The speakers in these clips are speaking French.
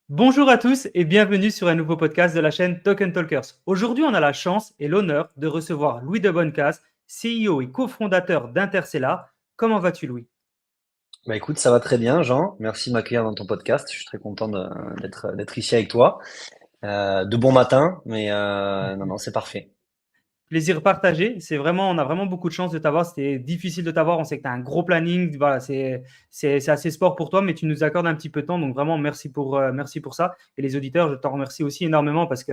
Bonjour à tous et bienvenue sur un nouveau podcast de la chaîne Token Talkers. Aujourd'hui, on a la chance et l'honneur de recevoir Louis de Bonnecase, CEO et cofondateur d'Intercellar. Comment vas-tu, Louis? Bah écoute, ça va très bien, Jean. Merci de m'accueillir dans ton podcast. Je suis très content d'être ici avec toi. De bon matin, mais non, c'est parfait. Plaisir partagé. On a vraiment beaucoup de chance de t'avoir. C'était difficile de t'avoir. On sait que tu as un gros planning. Voilà, c'est assez sport pour toi, mais tu nous accordes un petit peu de temps. Donc vraiment, merci pour ça. Et les auditeurs, je t'en remercie aussi énormément parce que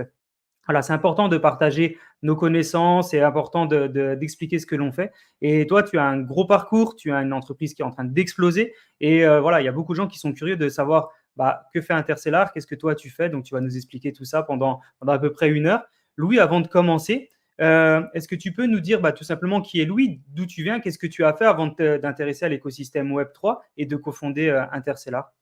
voilà, c'est important de partager nos connaissances, c'est important d'expliquer ce que l'on fait. Et toi, tu as un gros parcours, tu as une entreprise qui est en train d'exploser. Et voilà, il y a beaucoup de gens qui sont curieux de savoir que fait Intercellar, qu'est-ce que toi tu fais. Donc, tu vas nous expliquer tout ça pendant à peu près une heure. Louis, avant de commencer, est-ce que tu peux nous dire tout simplement qui est Louis, d'où tu viens, qu'est-ce que tu as fait avant d'intéresser à l'écosystème Web3 et de cofonder Intercellar?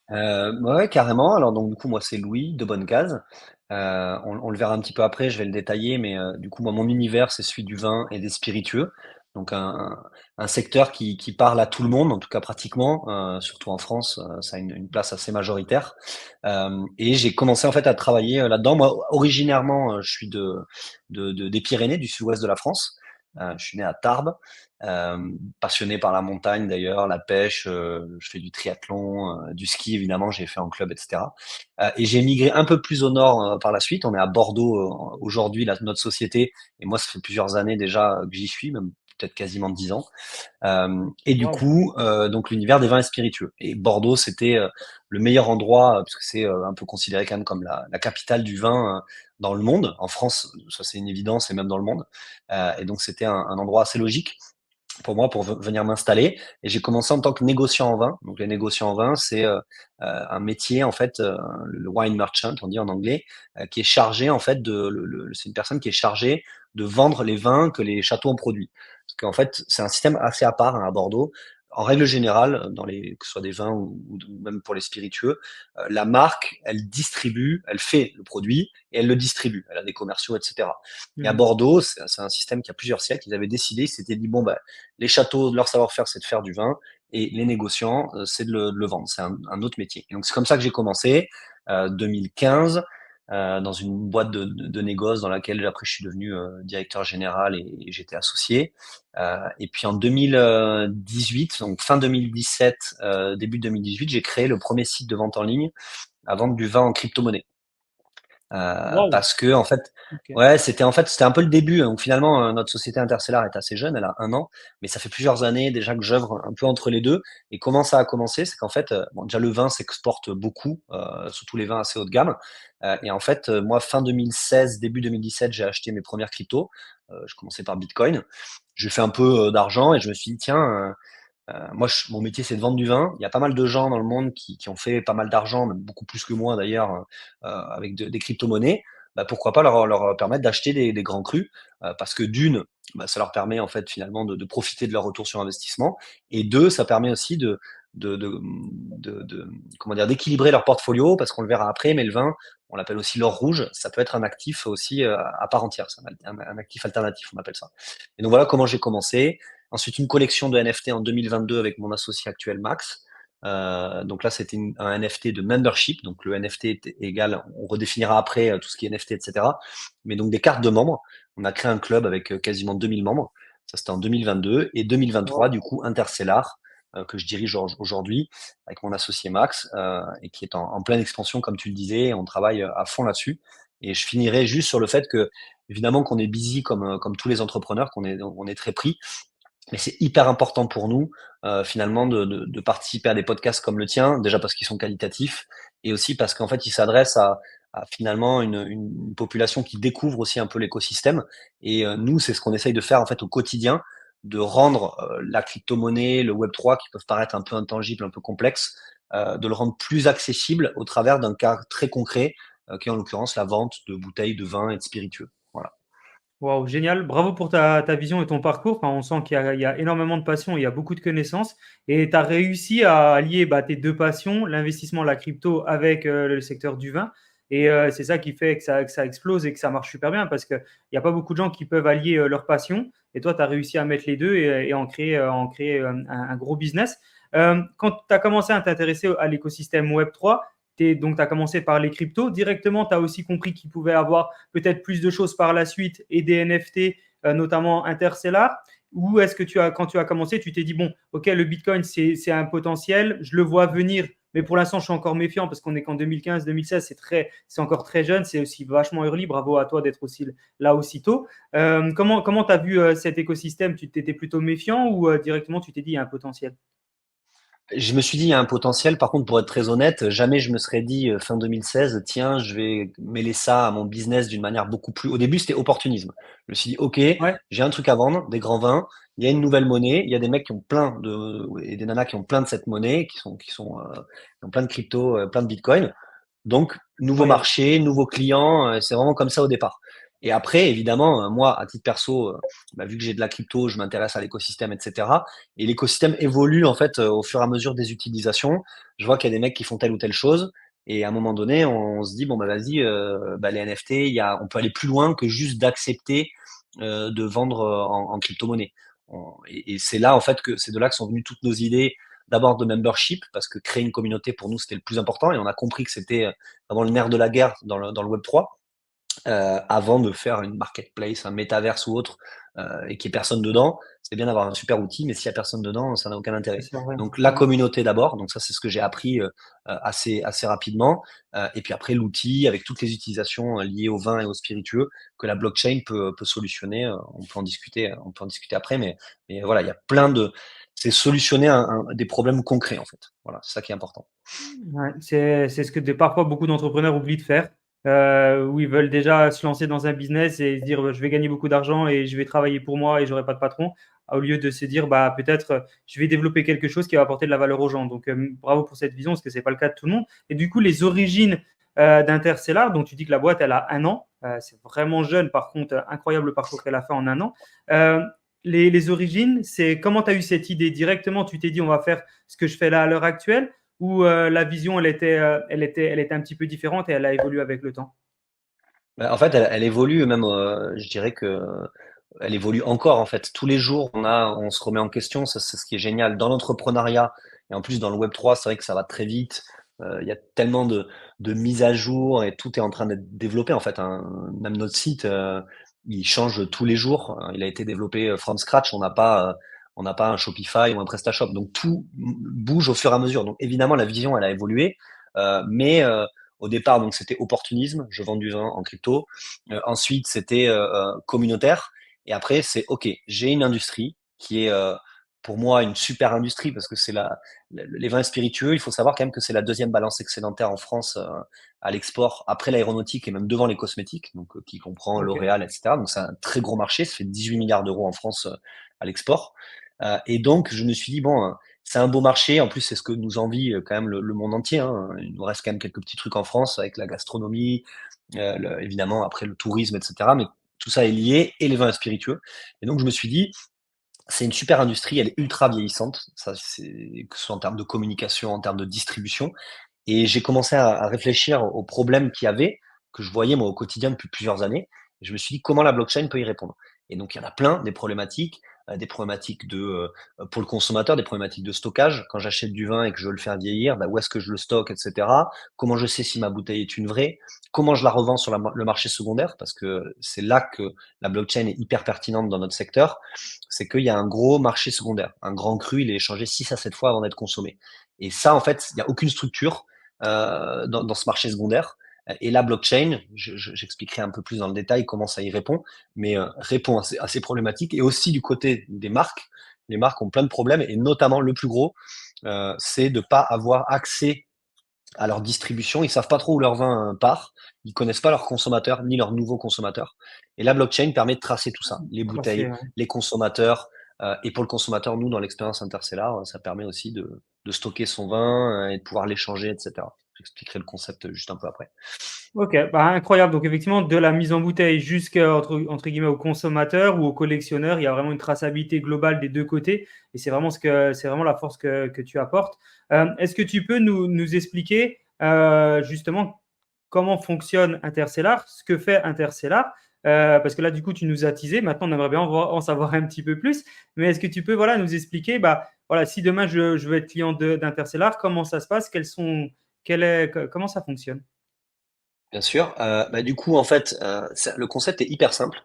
Ouais, carrément. Alors donc du coup, moi c'est Louis de Bonnecase. On le verra un petit peu après, je vais le détailler, mais du coup, moi mon univers c'est celui du vin et des spiritueux. Donc un secteur qui parle à tout le monde, en tout cas pratiquement, surtout en France, ça a une place assez majoritaire. Et j'ai commencé en fait à travailler là-dedans. Moi, originairement, je suis des Pyrénées, du sud-ouest de la France. Je suis né à Tarbes. Passionné par la montagne d'ailleurs, la pêche, je fais du triathlon, du ski évidemment, j'ai fait en club, etc. Et j'ai migré un peu plus au nord par la suite. On est à Bordeaux aujourd'hui, notre société, et moi ça fait plusieurs années déjà que j'y suis, même peut-être quasiment 10 ans. Et du Waouh. coup, donc l'univers des vins et spiritueux. Et Bordeaux, c'était le meilleur endroit, parce que c'est un peu considéré quand même comme la capitale du vin dans le monde. En France, ça c'est une évidence, et même dans le monde. Et donc c'était un endroit assez logique pour moi pour venir m'installer. Et j'ai commencé en tant que négociant en vin. Donc les négociants en vin, c'est un métier en fait, le wine merchant, on dit en anglais, qui est chargé en fait c'est une personne qui est chargée de vendre les vins que les châteaux ont produits. Parce qu'en fait, c'est un système assez à part à Bordeaux. En règle générale, que ce soit des vins ou même pour les spiritueux, la marque, elle distribue, elle fait le produit et elle le distribue. Elle a des commerciaux, etc. Et à Mhm. Bordeaux, c'est un système qui a plusieurs siècles. Ils avaient décidé, ils s'étaient dit, bon, bah, les châteaux, leur savoir-faire, c'est de faire du vin, et les négociants, c'est de le vendre. C'est un autre métier. Et donc, c'est comme ça que j'ai commencé, 2015, dans une boîte de négoce dans laquelle, après, je suis devenu directeur général et j'étais associé. Et puis, en 2018, donc fin 2017, début 2018, j'ai créé le premier site de vente en ligne à vendre du vin en crypto-monnaie. Waouh. Parce que en fait, Ok. ouais, c'était un peu le début. Donc finalement, notre société Intercellar est assez jeune, elle a 1 an, mais ça fait plusieurs années déjà que j'œuvre un peu entre les deux. Et comment ça a commencé? C'est qu'en fait, bon, déjà le vin s'exporte beaucoup, surtout les vins assez haut de gamme. Et en fait, moi, fin 2016, début 2017, j'ai acheté mes premières cryptos. Je commençais par Bitcoin. J'ai fait un peu d'argent et je me suis dit, tiens, moi, mon métier, c'est de vendre du vin. Il y a pas mal de gens dans le monde qui ont fait pas mal d'argent, même beaucoup plus que moi d'ailleurs, avec des crypto-monnaies. Bah, pourquoi pas leur permettre d'acheter des grands crus, parce que d'une, bah, ça leur permet en fait finalement de profiter de leur retour sur investissement, et deux, ça permet aussi de, de, comment dire, d'équilibrer leur portfolio, parce qu'on le verra après, mais le vin, on l'appelle aussi l'or rouge, ça peut être un actif aussi à part entière, c'est un actif alternatif, on appelle ça. Et donc voilà comment j'ai commencé. Ensuite, une collection de NFT en 2022 avec mon associé actuel Max. Donc là, c'était un NFT de membership. Donc le NFT est égal, on redéfinira après tout ce qui est NFT, etc. Mais donc des cartes de membres. On a créé un club avec quasiment 2000 membres. Ça, c'était en 2022. Et 2023, Waouh. du coup, Intercellar, que je dirige aujourd'hui avec mon associé Max, et qui est en pleine expansion, comme tu le disais. On travaille à fond là-dessus. Et je finirai juste sur le fait que, évidemment, qu'on est busy comme tous les entrepreneurs, on est très pris. Mais c'est hyper important pour nous, finalement, de participer à des podcasts comme le tien, déjà parce qu'ils sont qualitatifs, et aussi parce qu'en fait, ils s'adressent à finalement une population qui découvre aussi un peu l'écosystème. Et nous, c'est ce qu'on essaye de faire en fait au quotidien, de rendre la crypto-monnaie, le Web3, qui peuvent paraître un peu intangibles, un peu complexes, de le rendre plus accessible au travers d'un cas très concret, qui est en l'occurrence la vente de bouteilles de vin et de spiritueux. Voilà. Waouh, génial. Bravo pour ta vision et ton parcours. Enfin, on sent qu'il y a énormément de passion, il y a beaucoup de connaissances. Et tu as réussi à allier tes deux passions, l'investissement, la crypto, avec le secteur du vin. Et c'est ça qui fait que ça explose et que ça marche super bien parce qu'il n'y a pas beaucoup de gens qui peuvent allier leurs passions. Et toi, tu as réussi à mettre les deux et en créer un gros business. Quand tu as commencé à t'intéresser à l'écosystème Web3, Donc, tu as commencé par les cryptos. Directement, tu as aussi compris qu'il pouvait avoir peut-être plus de choses par la suite et des NFT, notamment Interstellar. Ou est-ce que quand tu as commencé, tu t'es dit, bon, OK, le Bitcoin, c'est un potentiel, je le vois venir, mais pour l'instant, je suis encore méfiant parce qu'on est qu'en 2015-2016, c'est encore très jeune, c'est aussi vachement early. Bravo à toi d'être aussi là aussitôt. Comment tu as vu cet écosystème? Tu t'étais plutôt méfiant ou directement tu t'es dit il y a un potentiel? Je me suis dit, il y a un potentiel. Par contre, pour être très honnête, jamais je me serais dit fin 2016, tiens, je vais mêler ça à mon business d'une manière beaucoup plus. Au début, c'était opportunisme. Je me suis dit, OK, Ouais, j'ai un truc à vendre, des grands vins. Il y a une nouvelle monnaie. Il y a des mecs qui ont plein de et des nanas qui ont plein de cette monnaie, qui ont plein de crypto, plein de Bitcoin. Donc, nouveau incroyable. marché, nouveaux clients, c'est vraiment comme ça au départ. Et après, évidemment, moi, à titre perso, bah, vu que j'ai de la crypto, je m'intéresse à l'écosystème, etc. Et l'écosystème évolue en fait au fur et à mesure des utilisations. Je vois qu'il y a des mecs qui font telle ou telle chose. Et à un moment donné, on se dit, bon, bah, vas-y, bah, les NFT, on peut aller plus loin que juste d'accepter de vendre en crypto-monnaie. Et c'est là, en fait, que c'est de là que sont venues toutes nos idées d'abord de membership, parce que créer une communauté, pour nous, c'était le plus important, et on a compris que c'était vraiment le nerf de la guerre dans le Web3, avant de faire une marketplace, un métaverse ou autre, et qu'il n'y ait personne dedans. C'est bien d'avoir un super outil, mais s'il n'y a personne dedans, ça n'a aucun intérêt. C'est vrai. Donc la Ouais. communauté d'abord, donc ça c'est ce que j'ai appris assez rapidement, et puis après l'outil avec toutes les utilisations liées au vin et au spiritueux que la blockchain peut solutionner. On peut en discuter après, mais voilà, il y a plein de, c'est solutionner des problèmes concrets en fait. Voilà, c'est ça qui est important. Ouais, c'est ce que parfois beaucoup d'entrepreneurs oublient de faire, où ils veulent déjà se lancer dans un business et se dire je vais gagner beaucoup d'argent et je vais travailler pour moi et j'aurai pas de patron, au lieu de se dire bah peut-être je vais développer quelque chose qui va apporter de la valeur aux gens. Donc bravo pour cette vision parce que c'est pas le cas de tout le monde. Et du coup les origines d'Interstellar, donc tu dis que la boîte elle a un an, c'est vraiment jeune. Par contre incroyable parcours qu'elle a fait en un an. Euh, les origines, c'est comment tu as eu cette idée directement? Tu t'es dit on va faire ce que je fais là à l'heure actuelle où la vision, elle était un petit peu différente et elle a évolué avec le temps. Bah, en fait, elle évolue même, je dirais que elle évolue encore en fait. Tous les jours, on se remet en question. Ça, c'est ce qui est génial dans l'entrepreneuriat et en plus dans le Web3. C'est vrai que ça va très vite. Il y a tellement de mises à jour et tout est en train d'être développé en fait, hein. Même notre site, il change tous les jours. Il a été développé from scratch. On n'a pas un Shopify ou un PrestaShop. Donc tout bouge au fur et à mesure. Donc évidemment, la vision, elle a évolué, mais au départ, donc c'était opportunisme. Je vends du vin en crypto. Ensuite, c'était communautaire. Et après, c'est OK, j'ai une industrie qui est pour moi une super industrie parce que les vins spiritueux. Il faut savoir quand même que c'est la deuxième balance excédentaire en France à l'export, après l'aéronautique et même devant les cosmétiques, donc qui comprend Ok, L'Oréal, etc. Donc c'est un très gros marché, ça fait 18 milliards d'euros en France à l'export. Et donc, je me suis dit, bon, c'est un beau marché. En plus, c'est ce que nous envie quand même le monde entier, hein. Il nous reste quand même quelques petits trucs en France avec la gastronomie, évidemment, après le tourisme, etc. Mais tout ça est lié et les vins spiritueux. Et donc, je me suis dit, c'est une super industrie, elle est ultra vieillissante, ça, que ce soit en termes de communication, en termes de distribution. Et j'ai commencé à réfléchir aux problèmes qu'il y avait, que je voyais moi au quotidien depuis plusieurs années. Et je me suis dit comment la blockchain peut y répondre. Et donc il y en a plein, des problématiques pour le consommateur, des problématiques de stockage. Quand j'achète du vin et que je veux le faire vieillir, bah, où est-ce que je le stocke, etc. Comment je sais si ma bouteille est une vraie? Comment je la revends sur le marché secondaire? Parce que c'est là que la blockchain est hyper pertinente dans notre secteur. C'est qu'il y a un gros marché secondaire. Un grand cru, il est échangé 6 à 7 fois avant d'être consommé. Et ça, en fait, il n'y a aucune structure dans ce marché secondaire. Et la blockchain, j'expliquerai un peu plus dans le détail comment ça y répond, mais répond à ces problématiques. Et aussi du côté des marques, les marques ont plein de problèmes, et notamment le plus gros, c'est de ne pas avoir accès à leur distribution. Ils savent pas trop où leur vin part. Ils connaissent pas leurs consommateurs ni leurs nouveaux consommateurs. Et la blockchain permet de tracer tout ça, les tracé, bouteilles, ouais. les consommateurs. Et pour le consommateur, nous, dans l'expérience Intercellar, ça permet aussi de stocker son vin et de pouvoir l'échanger, etc. J'expliquerai le concept juste un peu après. Ok, bah, incroyable. Donc effectivement, de la mise en bouteille jusqu'à entre guillemets au consommateur ou au collectionneur, il y a vraiment une traçabilité globale des deux côtés. Et c'est vraiment la force que tu apportes. Est-ce que tu peux nous expliquer justement comment fonctionne Intercellar, ce que fait Intercellar? Parce que là, du coup, tu nous as teasé. Maintenant, on aimerait bien en savoir un petit peu plus. Mais est-ce que tu peux voilà, nous expliquer, bah, voilà, si demain je veux être client d'Intercellar, comment ça se passe? Comment ça fonctionne? Bien sûr. Du coup, en fait, le concept est hyper simple.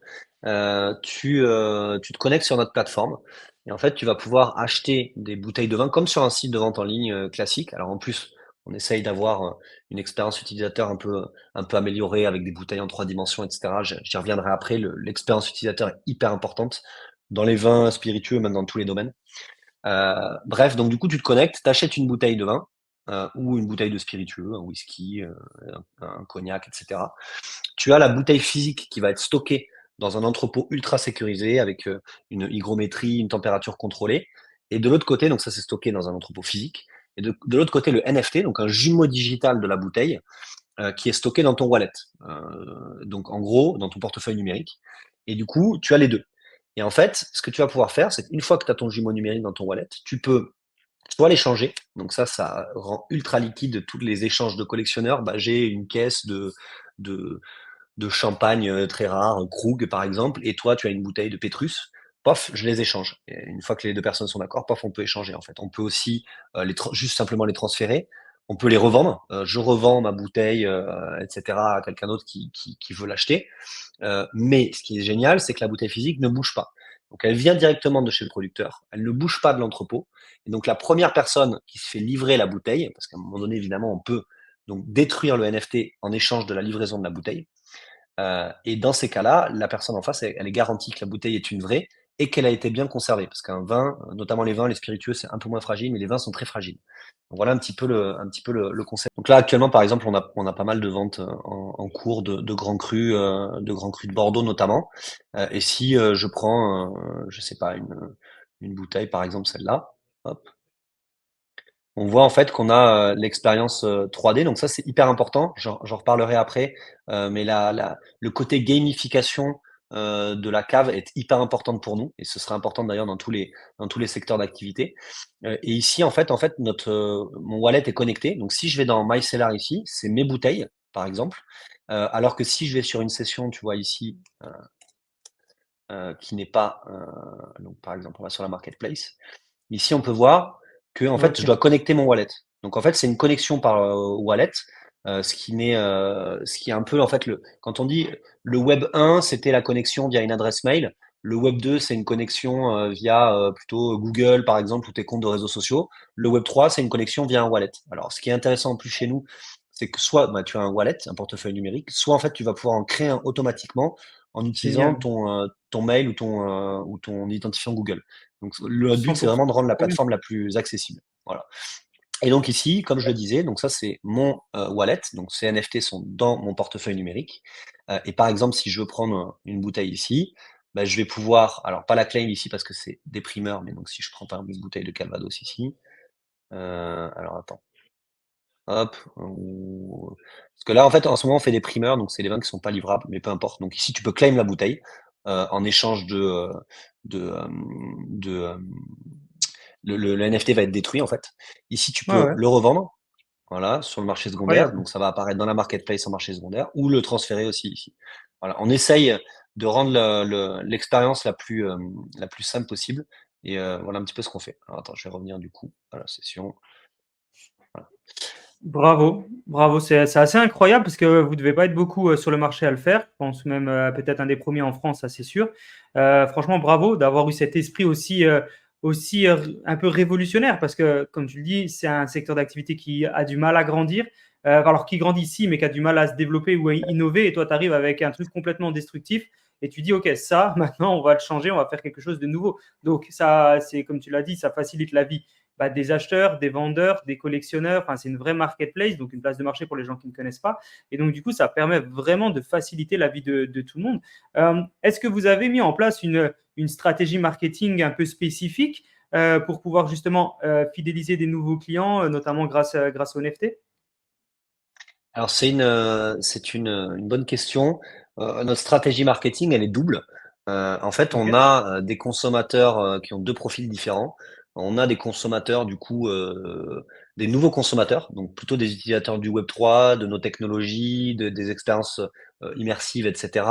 Tu te connectes sur notre plateforme et en fait, tu vas pouvoir acheter des bouteilles de vin comme sur un site de vente en ligne classique. Alors en plus, on essaye d'avoir une expérience utilisateur un peu améliorée avec des bouteilles en 3 dimensions, etc. J'y reviendrai après. L'expérience utilisateur est hyper importante dans les vins spiritueux, même dans tous les domaines. Bref, donc du coup, tu te connectes, tu achètes une bouteille de vin ou une bouteille de spiritueux, un whisky, un cognac, etc. Tu as la bouteille physique qui va être stockée dans un entrepôt ultra sécurisé avec une hygrométrie, une température contrôlée. Et de l'autre côté, donc ça c'est stocké dans un entrepôt physique. Et de l'autre côté, le NFT, donc un jumeau digital de la bouteille, qui est stocké dans ton wallet. Donc en gros, dans ton portefeuille numérique. Et du coup, tu as les deux. Et en fait, ce que tu vas pouvoir faire, c'est qu'une fois que tu as ton jumeau numérique dans ton wallet, tu peux soit l'échanger. Donc ça rend ultra liquide tous les échanges de collectionneurs. Bah, j'ai une caisse de, de champagne très rare, Krug par exemple, et toi tu as une bouteille de Pétrus. Pof, je les échange. Et une fois que les deux personnes sont d'accord, pof, on peut échanger en fait. On peut aussi juste simplement les transférer. On peut les revendre. Je revends ma bouteille, etc. à quelqu'un d'autre qui veut l'acheter. Mais ce qui est génial, c'est que la bouteille physique ne bouge pas. Donc elle vient directement de chez le producteur. Elle ne bouge pas de l'entrepôt. Et donc la première personne qui se fait livrer la bouteille, parce qu'à un moment donné, évidemment, on peut donc détruire le NFT en échange de la livraison de la bouteille. Et dans ces cas-là, la personne en face, elle est garantie que la bouteille est une vraie et qu'elle a été bien conservée. Parce qu'un vin, notamment les vins, les spiritueux, c'est un peu moins fragile, mais les vins sont très fragiles. Donc voilà un petit peu le concept. Donc là, actuellement, par exemple, on a pas mal de ventes en cours de grands crus de Bordeaux notamment. Et si je prends, je sais pas, une bouteille, par exemple celle-là, hop, on voit en fait qu'on a l'expérience 3D, donc ça c'est hyper important. J'en reparlerai après, mais le côté gamification de la cave est hyper importante pour nous et ce sera important d'ailleurs dans tous les secteurs d'activité. Et ici en fait mon wallet est connecté. Donc si je vais dans My Cellar ici, c'est mes bouteilles par exemple, alors que si je vais sur une session, tu vois ici, qui n'est pas donc par exemple on va sur la marketplace. Ici, on peut voir que en fait, je Ok. dois connecter mon wallet. Donc en fait, c'est une connexion par wallet, ce qui est un peu en fait quand on dit le web 1, c'était la connexion via une adresse mail. Le web 2, c'est une connexion via plutôt Google, par exemple, ou tes comptes de réseaux sociaux. Le web 3, c'est une connexion via un wallet. Alors, ce qui est intéressant en plus chez nous, c'est que soit tu as un wallet, un portefeuille numérique, soit en fait, tu vas pouvoir en créer un automatiquement en utilisant Génial. ton mail ou ton identifiant Google. Donc le but, c'est 100%. vraiment de rendre la Trop bien. plateforme la plus accessible. Voilà. Et donc ici, comme je le disais, donc ça c'est mon wallet, donc ces NFT sont dans mon portefeuille numérique. Et par exemple, si je veux prendre une bouteille ici, bah, je vais pouvoir, alors pas la claim ici parce que c'est des primeurs, mais donc si je prends par exemple une bouteille de Calvados ici, alors attends, hop, parce que là en fait en ce moment on fait des primeurs, donc c'est des vins qui sont pas livrables, mais peu importe. Donc ici tu peux claim la bouteille en échange de, euh, de, euh, le NFT va être détruit en fait. Ici, tu Ouais, peux ouais. le revendre, voilà, sur le marché secondaire. Incroyable. Donc, ça va apparaître dans la marketplace en marché secondaire ou le transférer aussi ici. Voilà, on essaye de rendre l'expérience la plus simple possible. Et voilà un petit peu ce qu'on fait. Alors, attends, je vais revenir du coup à la session. Voilà. Bravo, bravo. C'est assez incroyable parce que vous ne devez pas être beaucoup sur le marché à le faire. Je pense même peut-être un des premiers en France, ça c'est sûr. Franchement, bravo d'avoir eu cet esprit aussi un peu révolutionnaire parce que, comme tu le dis, c'est un secteur d'activité qui a du mal à grandir. Alors qui grandit ici, mais qui a du mal à se développer ou à innover. Et toi, tu arrives avec un truc complètement destructif et tu dis, OK, ça, maintenant, on va le changer, on va faire quelque chose de nouveau. Donc, ça, c'est comme tu l'as dit, ça facilite la vie des acheteurs, des vendeurs, des collectionneurs. Enfin, c'est une vraie marketplace, donc une place de marché pour les gens qui ne connaissent pas. Et donc, du coup, ça permet vraiment de faciliter la vie de tout le monde. Est-ce que vous avez mis en place une stratégie marketing un peu spécifique pour pouvoir justement fidéliser des nouveaux clients, notamment grâce au NFT? Alors, c'est une bonne question. Notre stratégie marketing, elle est double. En fait, Ok. on a des consommateurs qui ont deux profils différents. On a des consommateurs, du coup, des nouveaux consommateurs, donc plutôt des utilisateurs du Web3, de nos technologies, des expériences immersives, etc.,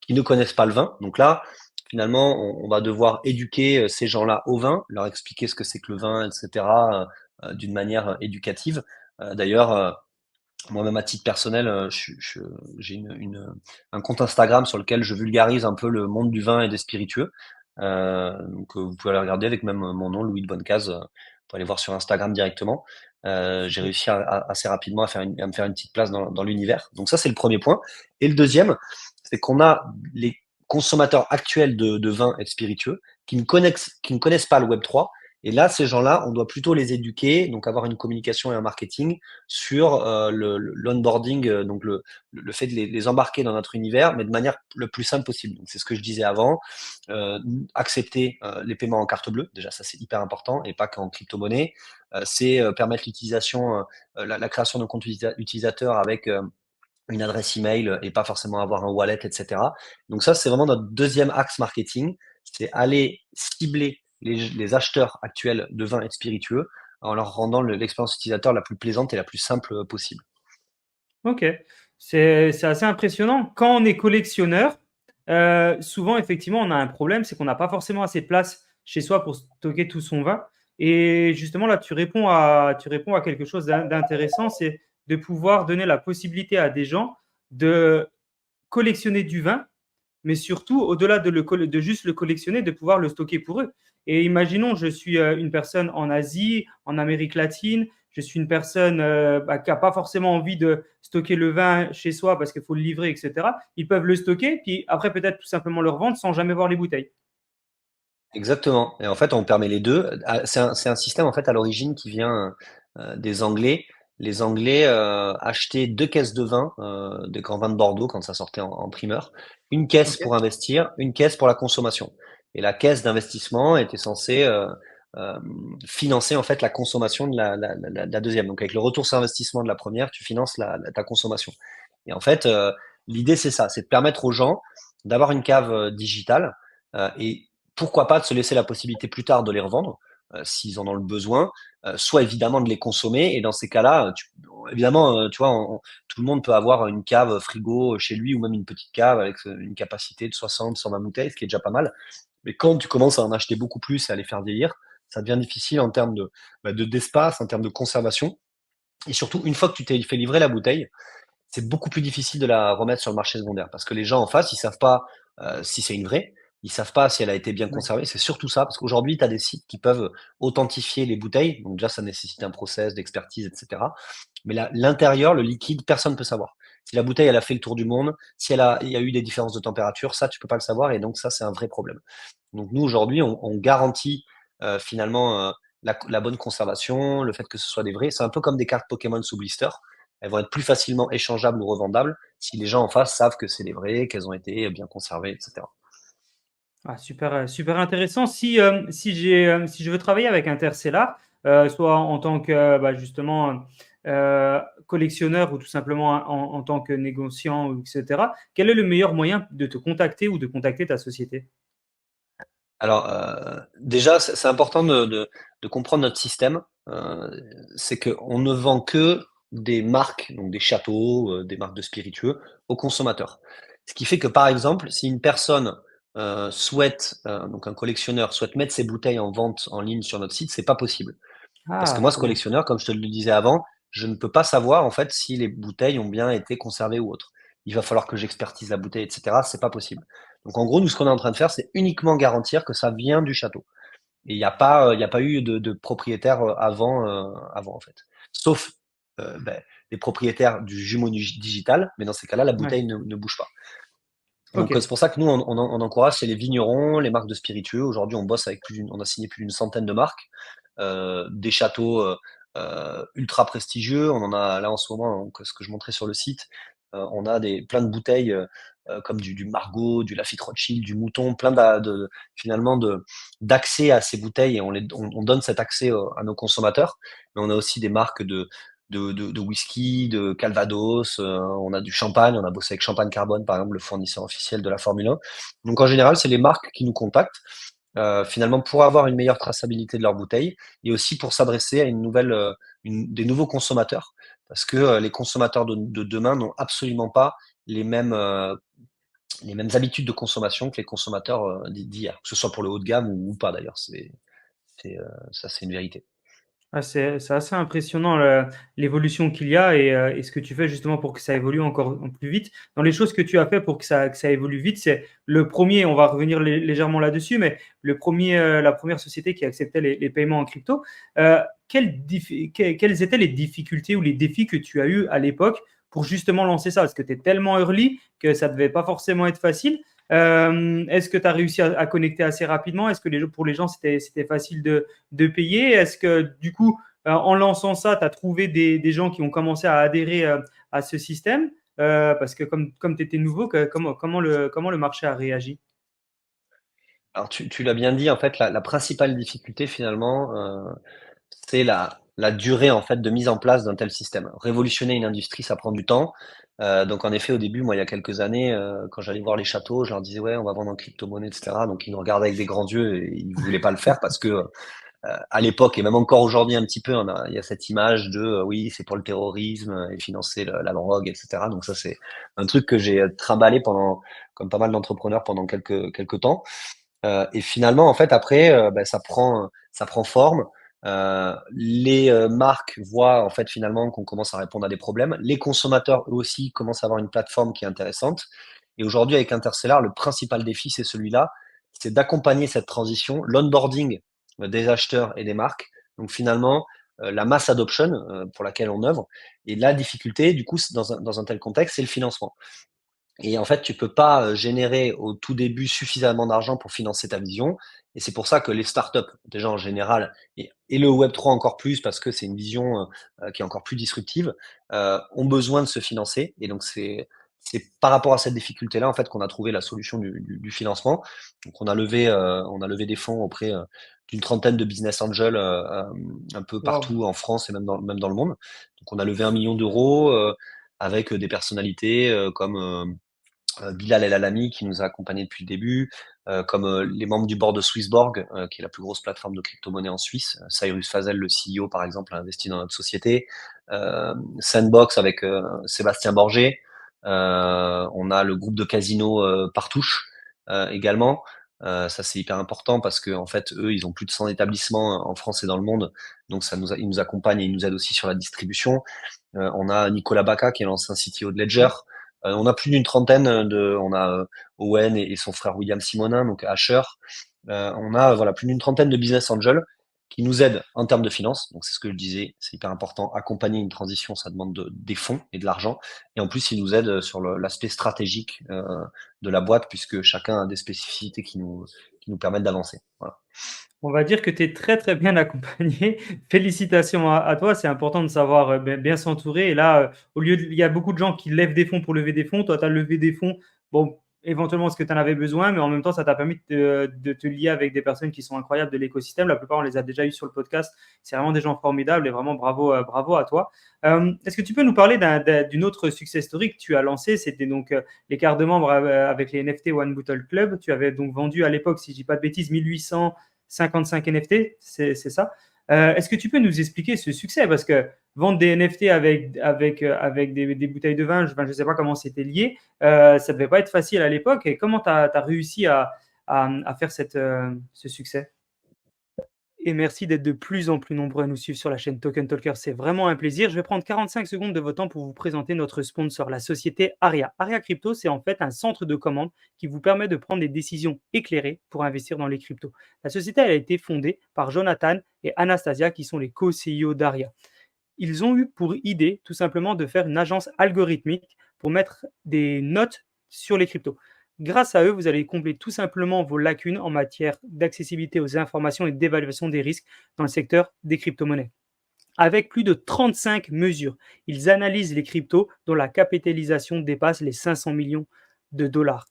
qui ne connaissent pas le vin. Donc là, finalement, on va devoir éduquer ces gens-là au vin, leur expliquer ce que c'est que le vin, etc., d'une manière éducative. D'ailleurs, Moi-même à titre personnel, j'ai un compte Instagram sur lequel je vulgarise un peu le monde du vin et des spiritueux. Donc vous pouvez aller regarder avec même mon nom, Louis de Bonnecase. Vous pouvez aller voir sur Instagram directement. J'ai Super. réussi assez rapidement à me faire une petite place dans l'univers. Donc ça, c'est le premier point. Et le deuxième, c'est qu'on a les consommateurs actuels de vin et de spiritueux qui ne connaissent pas le Web3. Et là, ces gens-là, on doit plutôt les éduquer, donc avoir une communication et un marketing sur l'onboarding, donc le fait de les embarquer dans notre univers, mais de manière le plus simple possible. Donc c'est ce que je disais avant, accepter les paiements en carte bleue, déjà ça c'est hyper important, et pas qu'en crypto-monnaie. C'est permettre l'utilisation, la création d'un compte utilisateur avec une adresse email et pas forcément avoir un wallet, etc. Donc ça, c'est vraiment notre deuxième axe marketing, c'est aller cibler les acheteurs actuels de vins et de spiritueux en leur rendant l'expérience utilisateur la plus plaisante et la plus simple possible. Ok, c'est assez impressionnant. Quand on est collectionneur, souvent, effectivement, on a un problème, c'est qu'on n'a pas forcément assez de place chez soi pour stocker tout son vin. Et justement, là, tu réponds à quelque chose d'intéressant, c'est de pouvoir donner la possibilité à des gens de collectionner du vin, mais surtout, au-delà de juste le collectionner, de pouvoir le stocker pour eux. Et imaginons, je suis une personne en Asie, en Amérique latine, je suis une personne qui n'a pas forcément envie de stocker le vin chez soi parce qu'il faut le livrer, etc. Ils peuvent le stocker, puis après peut-être tout simplement le revendre sans jamais voir les bouteilles. Exactement. Et en fait, on permet les deux. C'est un système en fait à l'origine qui vient des Anglais. Les Anglais achetaient 2 caisses de vin, des grands vins de Bordeaux quand ça sortait en primeur. Une caisse Ok. pour investir, une caisse pour la consommation. Et la caisse d'investissement était censée euh, financer en fait la consommation de la deuxième. Donc avec le retour sur investissement de la première, tu finances ta consommation. Et en fait, l'idée c'est ça, c'est de permettre aux gens d'avoir une cave digitale et pourquoi pas de se laisser la possibilité plus tard de les revendre s'ils en ont le besoin, soit évidemment de les consommer. Et dans ces cas-là, évidemment, tu vois, tout le monde peut avoir une cave frigo chez lui ou même une petite cave avec une capacité de 60, 120 bouteilles, ce qui est déjà pas mal. Mais quand tu commences à en acheter beaucoup plus et à les faire vieillir, ça devient difficile en termes d'espace, en termes de conservation. Et surtout, une fois que tu t'es fait livrer la bouteille, c'est beaucoup plus difficile de la remettre sur le marché secondaire parce que les gens en face, ils savent pas si c'est une vraie, ils savent pas si elle a été bien Ouais. conservée. C'est surtout ça, parce qu'aujourd'hui, tu as des sites qui peuvent authentifier les bouteilles. Donc déjà, ça nécessite un process d'expertise, etc. Mais l'intérieur, le liquide, personne ne peut savoir. Si la bouteille, elle a fait le tour du monde, si il y a eu des différences de température, ça, tu peux pas le savoir. Et donc ça, c'est un vrai problème. Donc nous, aujourd'hui, on garantit finalement la bonne conservation, le fait que ce soit des vrais. C'est un peu comme des cartes Pokémon sous blister. Elles vont être plus facilement échangeables ou revendables si les gens en face savent que c'est des vrais, qu'elles ont été bien conservées, etc. Ah, super, super intéressant. Si je veux travailler avec Interstellar, soit en tant que justement collectionneur ou tout simplement en tant que négociant, etc., quel est le meilleur moyen de te contacter ou de contacter ta société? Alors, déjà, c'est important de comprendre notre système. C'est qu'on ne vend que des marques, donc des châteaux, des marques de spiritueux, aux consommateurs. Ce qui fait que, par exemple, si une personne souhaite, donc un collectionneur souhaite mettre ses bouteilles en vente en ligne sur notre site, c'est pas possible. Parce que Ah, moi, ce trop bien. collectionneur, comme je te le disais avant, je ne peux pas savoir en fait si les bouteilles ont bien été conservées ou autre. Il va falloir que j'expertise la bouteille, etc. C'est pas possible. Donc en gros, nous, ce qu'on est en train de faire, c'est uniquement garantir que ça vient du château. Et il y a pas eu de propriétaire avant en fait. Sauf les propriétaires du jumeau digital, mais dans ces cas-là, la Ouais. bouteille ne bouge pas. Ok. Donc c'est pour ça que nous, on encourage, c'est les vignerons, les marques de spiritueux. Aujourd'hui, on bosse avec on a signé plus d'une centaine de marques, des châteaux ultra prestigieux. On en a là en ce moment, donc, ce que je montrais sur le site, on a plein de bouteilles comme du Margaux, du Lafite Rothschild, du Mouton, plein finalement d'accès à ces bouteilles et on donne cet accès à nos consommateurs. Mais on a aussi des marques de whisky, de Calvados, on a du champagne, on a bossé avec Champagne Carbone, par exemple, le fournisseur officiel de la Formule 1. Donc en général, c'est les marques qui nous contactent, finalement pour avoir une meilleure traçabilité de leurs bouteilles et aussi pour s'adresser à des nouveaux consommateurs. Parce que les consommateurs de demain n'ont absolument pas les mêmes, euh, les mêmes habitudes de consommation que les consommateurs d'hier, que ce soit pour le haut de gamme ou pas d'ailleurs. Ça, c'est une vérité. Ah, c'est assez impressionnant l'évolution qu'il y a et ce que tu fais justement pour que ça évolue encore plus vite. Dans les choses que tu as fait pour que ça évolue vite, c'est le premier, on va revenir légèrement là-dessus, mais la première société qui acceptait les paiements en crypto. Quelles étaient les difficultés ou les défis que tu as eu à l'époque pour justement lancer ça? Parce que tu es tellement early que ça ne devait pas forcément être facile. Est-ce que tu as réussi à connecter assez rapidement? Est-ce que pour les gens, c'était facile de payer? Est-ce que du coup, en lançant ça, tu as trouvé des gens qui ont commencé à adhérer à ce système? Parce que comme tu étais nouveau, comment le marché a réagi? Alors tu l'as bien dit, en fait, la principale difficulté finalement, c'est la durée en fait de mise en place d'un tel système. Révolutionner une industrie, ça prend du temps. Donc en effet, au début, moi, il y a quelques années, quand j'allais voir les châteaux, je leur disais: «Ouais, on va vendre en crypto-monnaie et cetera». Donc ils nous regardaient avec des grands yeux et ils voulaient pas le faire parce que, à l'époque et même encore aujourd'hui un petit peu, il y a cette image de, oui, c'est pour le terrorisme et financer la drogue et cetera. Donc ça, c'est un truc que j'ai, trimballé pendant comme pas mal d'entrepreneurs pendant quelques temps. Et finalement, en fait, après, bah, ça prend forme. Les, marques voient, en fait, finalement, qu'on commence à répondre à des problèmes. Les consommateurs, eux aussi, commencent à avoir une plateforme qui est intéressante. Et aujourd'hui, avec Interstellar, le principal défi, c'est celui-là, c'est d'accompagner cette transition, l'onboarding, des acheteurs et des marques. Donc finalement, la mass adoption, pour laquelle on œuvre. Et la difficulté, du coup, dans un tel contexte, c'est le financement. Et en fait, tu peux pas, générer au tout début suffisamment d'argent pour financer ta vision et c'est pour ça que les startups, déjà en général et le web 3 encore plus parce que c'est une vision, qui est encore plus disruptive, ont besoin de se financer et donc c'est par rapport à cette difficulté-là, en fait, qu'on a trouvé la solution du financement. Donc on a levé des fonds auprès, d'une trentaine de business angels, un peu Wow. partout en France et même dans le monde. Donc on a levé 1 million d'euros avec, des personnalités, comme, Bilal El Alami qui nous a accompagnés depuis le début, comme les membres du board de Swissborg, qui est la plus grosse plateforme de crypto-monnaie en Suisse. Cyrus Fazel, le CEO par exemple, a investi dans notre société. Sandbox avec Sébastien Borgé. On a le groupe de casino Partouche également. Ça c'est hyper important parce que en fait eux ils ont plus de 100 établissements en France et dans le monde, donc ils nous accompagnent et ils nous aident aussi sur la distribution. On a Nicolas Baca qui est l'ancien CTO de Ledger. On a plus d'une trentaine on a Owen et son frère William Simonin, donc Asher. On a voilà plus d'une trentaine de business angels qui nous aident en termes de finances. Donc c'est ce que je disais, c'est hyper important. Accompagner une transition, ça demande des fonds et de l'argent. Et en plus, ils nous aident sur l'aspect stratégique de la boîte, puisque chacun a des spécificités qui nous permettent d'avancer. Voilà. On va dire que tu es très, très bien accompagné. Félicitations à toi. C'est important de savoir bien s'entourer. Et là, il y a beaucoup de gens qui lèvent des fonds pour lever des fonds. Toi, tu as levé des fonds, bon, éventuellement parce que tu en avais besoin, mais en même temps, ça t'a permis de te lier avec des personnes qui sont incroyables de l'écosystème. La plupart, on les a déjà eu sur le podcast. C'est vraiment des gens formidables et vraiment bravo, bravo à toi. Est-ce que tu peux nous parler d'une autre success story que tu as lancé? C'était donc les cartes de membres avec les NFT One Bottle Club. Tu avais donc vendu à l'époque, si je dis pas de bêtises, 1855 NFT, c'est ça. Est-ce que tu peux nous expliquer ce succès? Parce que vendre des NFT avec des bouteilles de vin, je ne sais pas comment c'était lié, ça ne devait pas être facile à l'époque. Et comment tu as réussi à faire ce succès? Et merci d'être de plus en plus nombreux à nous suivre sur la chaîne Token Talker. C'est vraiment un plaisir. Je vais prendre 45 secondes de votre temps pour vous présenter notre sponsor, la société Aria. Aria Crypto, c'est en fait un centre de commande qui vous permet de prendre des décisions éclairées pour investir dans les cryptos. La société elle a été fondée par Jonathan et Anastasia, qui sont les co-CEO d'Aria. Ils ont eu pour idée tout simplement de faire une agence algorithmique pour mettre des notes sur les cryptos. Grâce à eux, vous allez combler tout simplement vos lacunes en matière d'accessibilité aux informations et d'évaluation des risques dans le secteur des crypto-monnaies. Avec plus de 35 mesures, ils analysent les cryptos dont la capitalisation dépasse les 500 millions de dollars.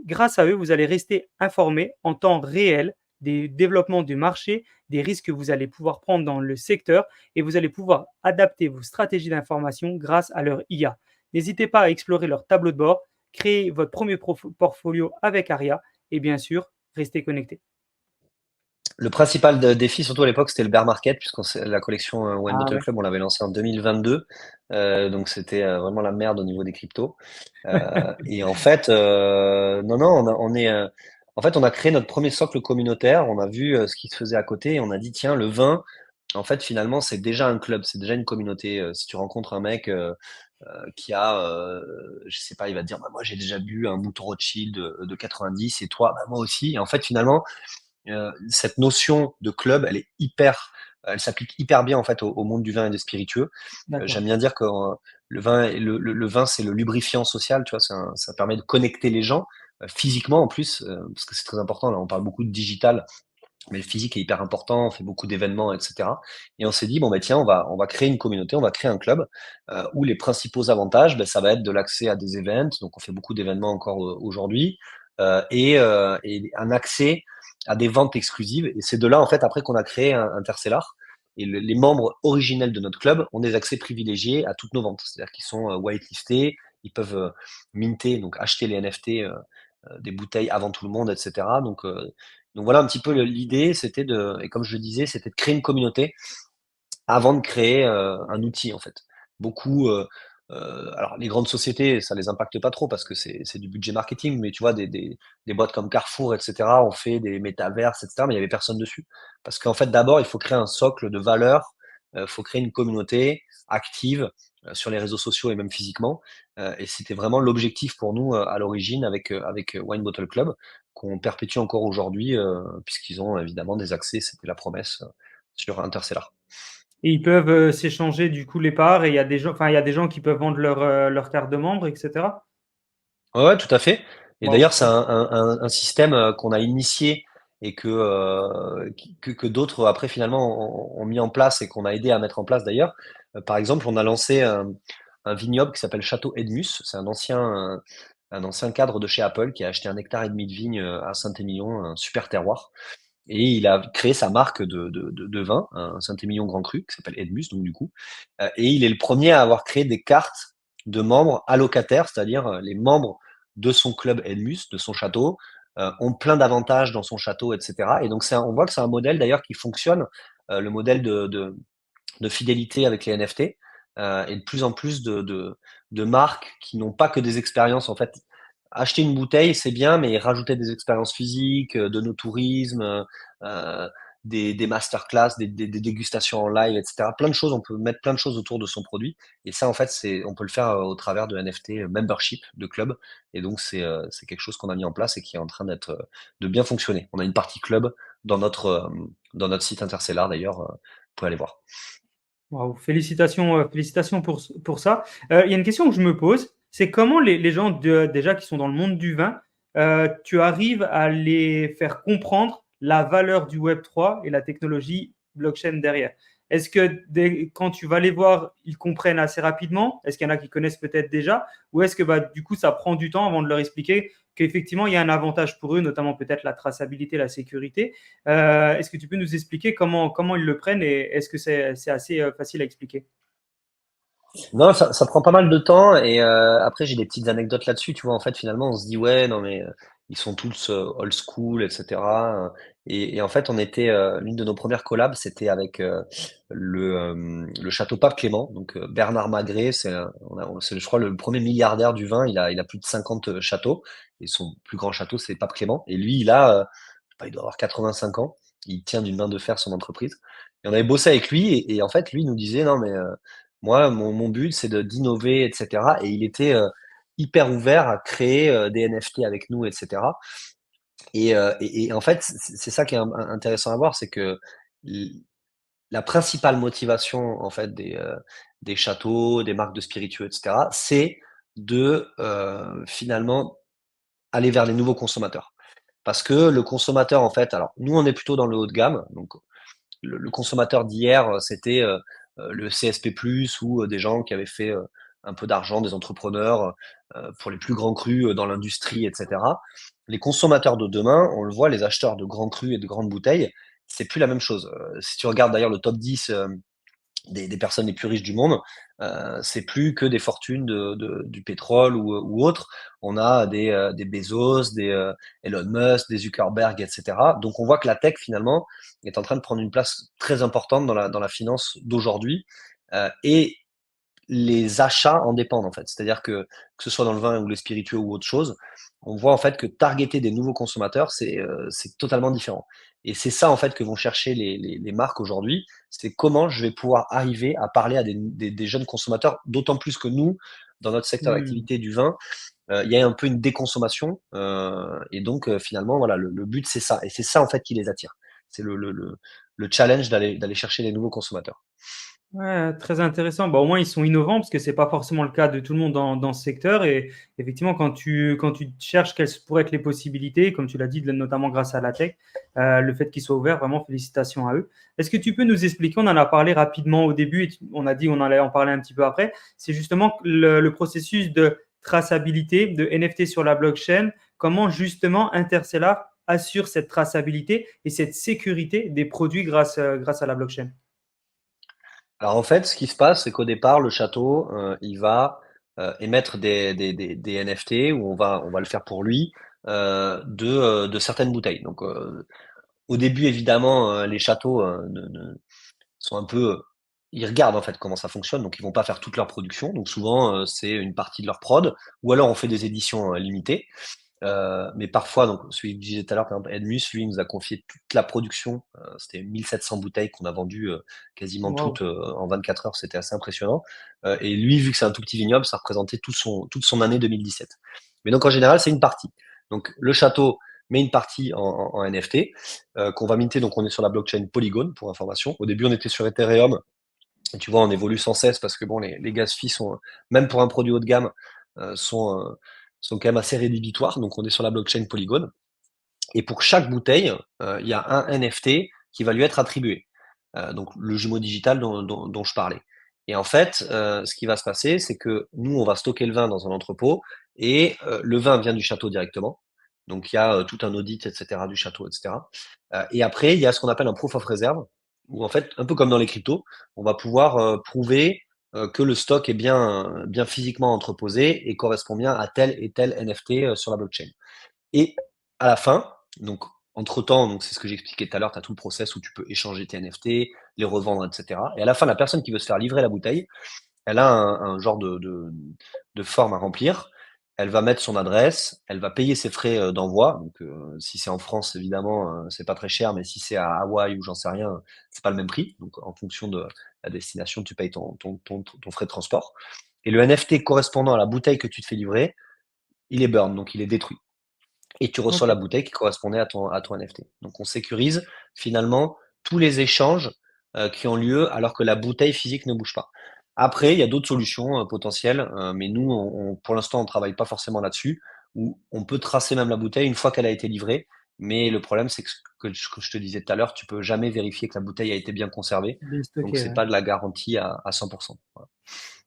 Grâce à eux, vous allez rester informé en temps réel des développements du marché, des risques que vous allez pouvoir prendre dans le secteur et vous allez pouvoir adapter vos stratégies d'information grâce à leur IA. N'hésitez pas à explorer leur tableau de bord, créer votre premier portfolio avec Aria et bien sûr, restez connecté. Le principal défi, surtout à l'époque, c'était le bear market, la collection One Ah Bottle ouais. Club, on l'avait lancée en 2022. Donc c'était vraiment la merde au niveau des cryptos. Et en fait, non, non, en fait, on a créé notre premier socle communautaire. On a vu ce qui se faisait à côté et on a dit, tiens, le vin, En fait, finalement, c'est déjà un club, c'est déjà une communauté. Si tu rencontres un mec qui a, je sais pas, il va te dire, bah, moi j'ai déjà bu un Mouton Rothschild de 90 et toi, bah, moi aussi. Et en fait, finalement, cette notion de club, elle s'applique hyper bien en fait au monde du vin et des spiritueux. D'accord. J'aime bien dire que le vin, c'est le lubrifiant social, tu vois, ça permet de connecter les gens physiquement en plus, parce que c'est très important. Là, on parle beaucoup de digital, mais le physique est hyper important, on fait beaucoup d'événements, etc. Et on s'est dit, bon, bah, tiens, on va créer une communauté, on va créer un club où les principaux avantages, ben, ça va être de l'accès à des events, donc on fait beaucoup d'événements encore aujourd'hui, et un accès à des ventes exclusives. Et c'est de là, en fait, après qu'on a créé Interstellar. Et les membres originels de notre club ont des accès privilégiés à toutes nos ventes. C'est-à-dire qu'ils sont whitelistés, ils peuvent minter, donc acheter les NFT des bouteilles avant tout le monde, etc. Donc voilà un petit peu l'idée, c'était et comme je le disais, c'était de créer une communauté avant de créer un outil en fait. Beaucoup, alors les grandes sociétés, ça les impacte pas trop parce que c'est du budget marketing, mais tu vois, des boîtes comme Carrefour, etc., ont fait des métaverses, etc., mais il y avait personne dessus. Parce qu'en fait, d'abord, il faut créer un socle de valeurs, il faut créer une communauté active sur les réseaux sociaux et même physiquement. Et c'était vraiment l'objectif pour nous à l'origine avec Wine Bottle Club, qu'on perpétue encore aujourd'hui, puisqu'ils ont évidemment des accès, c'était la promesse, sur Interstellar. Et ils peuvent s'échanger du coup les parts et il y a des gens, enfin, il y a des gens qui peuvent vendre leur carte de membre, etc. Ouais, ouais, tout à fait. Et Waouh. d'ailleurs, c'est un système qu'on a initié et que d'autres, après, finalement, ont mis en place et qu'on a aidé à mettre en place d'ailleurs. Par exemple, on a lancé un vignoble qui s'appelle Château Edmus. C'est un ancien cadre de chez Apple qui a acheté 1,5 hectare de vigne à Saint-Émilion, un super terroir. Et il a créé sa marque de vin, un Saint-Émilion Grand Cru, qui s'appelle Edmus, donc du coup. Et il est le premier à avoir créé des cartes de membres allocataires, c'est-à-dire les membres de son club Edmus, de son château, ont plein d'avantages dans son château, etc. Et donc, on voit que c'est un modèle d'ailleurs qui fonctionne, le modèle de fidélité avec les NFT, et de plus en plus de marques qui n'ont pas que des expériences. En fait, acheter une bouteille, c'est bien, mais rajouter des expériences physiques, de nos tourismes, euh, des masterclass, des dégustations en live, etc. Plein de choses, on peut mettre plein de choses autour de son produit. Et ça, en fait, on peut le faire au travers de NFT membership de club. Et donc, c'est quelque chose qu'on a mis en place et qui est en train de bien fonctionner. On a une partie club dans notre site Interstellar, d'ailleurs. Vous pouvez aller voir. Waouh, félicitations, félicitations pour ça. Il y a une question que je me pose, c'est comment les gens déjà qui sont dans le monde du vin, tu arrives à les faire comprendre la valeur du Web3 et la technologie blockchain derrière. Est-ce que quand tu vas les voir, ils comprennent assez rapidement? Est-ce qu'il y en a qui connaissent peut-être déjà? Ou est-ce que bah, du coup, ça prend du temps avant de leur expliquer qu'effectivement, il y a un avantage pour eux, notamment peut-être la traçabilité, la sécurité? Est-ce que tu peux nous expliquer comment ils le prennent et est-ce que c'est assez facile à expliquer? Non, ça prend pas mal de temps et après j'ai des petites anecdotes là-dessus. Tu vois, en fait, finalement, on se dit ouais, non mais ils sont tous old school, etc. Et en fait, on était l'une de nos premières collabs, c'était avec le château Pape Clément. Donc Bernard Magret, c'est je crois le premier milliardaire du vin. Il a plus de 50 châteaux et son plus grand château c'est Pape Clément. Et lui, je sais pas, il doit avoir 85 ans. Il tient d'une main de fer son entreprise. Et on avait bossé avec lui et en fait, lui il nous disait non mais moi, mon but, c'est d'innover, etc. Et il était hyper ouvert à créer des NFT avec nous, etc. Et en fait, c'est ça qui est intéressant à voir, c'est que l- la principale motivation en fait des châteaux, des marques de spiritueux, etc., c'est de finalement aller vers les nouveaux consommateurs. Parce que le consommateur, en fait, alors nous, on est plutôt dans le haut de gamme, donc le consommateur d'hier, c'était le CSP+, ou des gens qui avaient fait un peu d'argent, des entrepreneurs, pour les plus grands crus dans l'industrie, etc. Les consommateurs de demain, on le voit, les acheteurs de grands crus et de grandes bouteilles, c'est plus la même chose. Si tu regardes d'ailleurs le top 10 des personnes les plus riches du monde, c'est plus que des fortunes du pétrole ou autres. On a des Bezos, des Elon Musk, des Zuckerberg, etc. Donc on voit que la tech finalement est en train de prendre une place très importante dans la finance d'aujourd'hui. Et les achats en dépendent en fait. C'est-à-dire que ce soit dans le vin ou les spiritueux ou autre chose, on voit en fait que targeter des nouveaux consommateurs, c'est totalement différent. Et c'est ça en fait que vont chercher les marques aujourd'hui, c'est comment je vais pouvoir arriver à parler à des jeunes consommateurs, d'autant plus que nous, dans notre secteur Mmh. d'activité du vin, il y a un peu une déconsommation, et donc finalement voilà, le but c'est ça et c'est ça en fait qui les attire. C'est le challenge d'aller chercher les nouveaux consommateurs. Ouais, très intéressant. Bah, au moins, ils sont innovants parce que c'est pas forcément le cas de tout le monde dans ce secteur. Et effectivement, quand tu cherches quelles pourraient être les possibilités, comme tu l'as dit, notamment grâce à la tech, le fait qu'ils soient ouverts, vraiment félicitations à eux. Est-ce que tu peux nous expliquer, on en a parlé rapidement au début et on a dit on allait en parler un petit peu après, c'est justement le processus de traçabilité de NFT sur la blockchain, comment justement Interstellar assure cette traçabilité et cette sécurité des produits grâce à la blockchain. Alors en fait, ce qui se passe, c'est qu'au départ, le château, il va, émettre des NFT où on va le faire pour lui, de certaines bouteilles. Donc, au début, évidemment, les châteaux, sont un peu, ils regardent en fait comment ça fonctionne, donc ils vont pas faire toute leur production. Donc souvent, c'est une partie de leur prod ou alors on fait des éditions, limitées. Mais parfois, donc celui que je disais tout à l'heure, par exemple, Edmus, lui, il nous a confié toute la production. C'était 1700 bouteilles qu'on a vendues quasiment Waouh. toutes en 24 heures. C'était assez impressionnant. Et lui, vu que c'est un tout petit vignoble, ça représentait toute son année 2017. Mais donc, en général, c'est une partie. Donc, le château met une partie en NFT qu'on va minter. Donc, on est sur la blockchain Polygon, pour information. Au début, on était sur Ethereum. Et tu vois, on évolue sans cesse parce que bon, les gas fees sont, même pour un produit haut de gamme, euh, sont, euh, sont quand même assez rédhibitoires. Donc, on est sur la blockchain Polygon. Et pour chaque bouteille, il y a un NFT qui va lui être attribué. Donc, le jumeau digital dont je parlais. Et en fait, ce qui va se passer, c'est que nous, on va stocker le vin dans un entrepôt et le vin vient du château directement. Donc, il y a tout un audit, etc., du château, etc. Et après, il y a ce qu'on appelle un proof of reserve, où en fait, un peu comme dans les cryptos, on va pouvoir prouver que le stock est bien physiquement entreposé et correspond bien à tel et tel NFT sur la blockchain. Et à la fin, donc entre-temps, donc c'est ce que j'expliquais tout à l'heure, tu as tout le process où tu peux échanger tes NFT, les revendre, etc. Et à la fin, la personne qui veut se faire livrer la bouteille, elle a un genre de forme à remplir. Elle va mettre son adresse, elle va payer ses frais d'envoi. Donc, si c'est en France, évidemment, c'est pas très cher, mais si c'est à Hawaï ou j'en sais rien, c'est pas le même prix. Donc, en fonction de la destination, tu payes ton frais de transport. Et le NFT correspondant à la bouteille que tu te fais livrer, il est burn, donc il est détruit et tu reçois la Ok. bouteille qui correspondait à ton NFT. Donc on sécurise finalement tous les échanges qui ont lieu alors que la bouteille physique ne bouge pas. Après, il y a d'autres solutions potentielles, mais nous, pour l'instant, on ne travaille pas forcément là-dessus, où on peut tracer même la bouteille une fois qu'elle a été livrée. Mais le problème, c'est que je te disais tout à l'heure, tu peux jamais vérifier que la bouteille a été bien conservée. Bien Donc, stocké, c'est ouais. pas de la garantie à 100%. Voilà.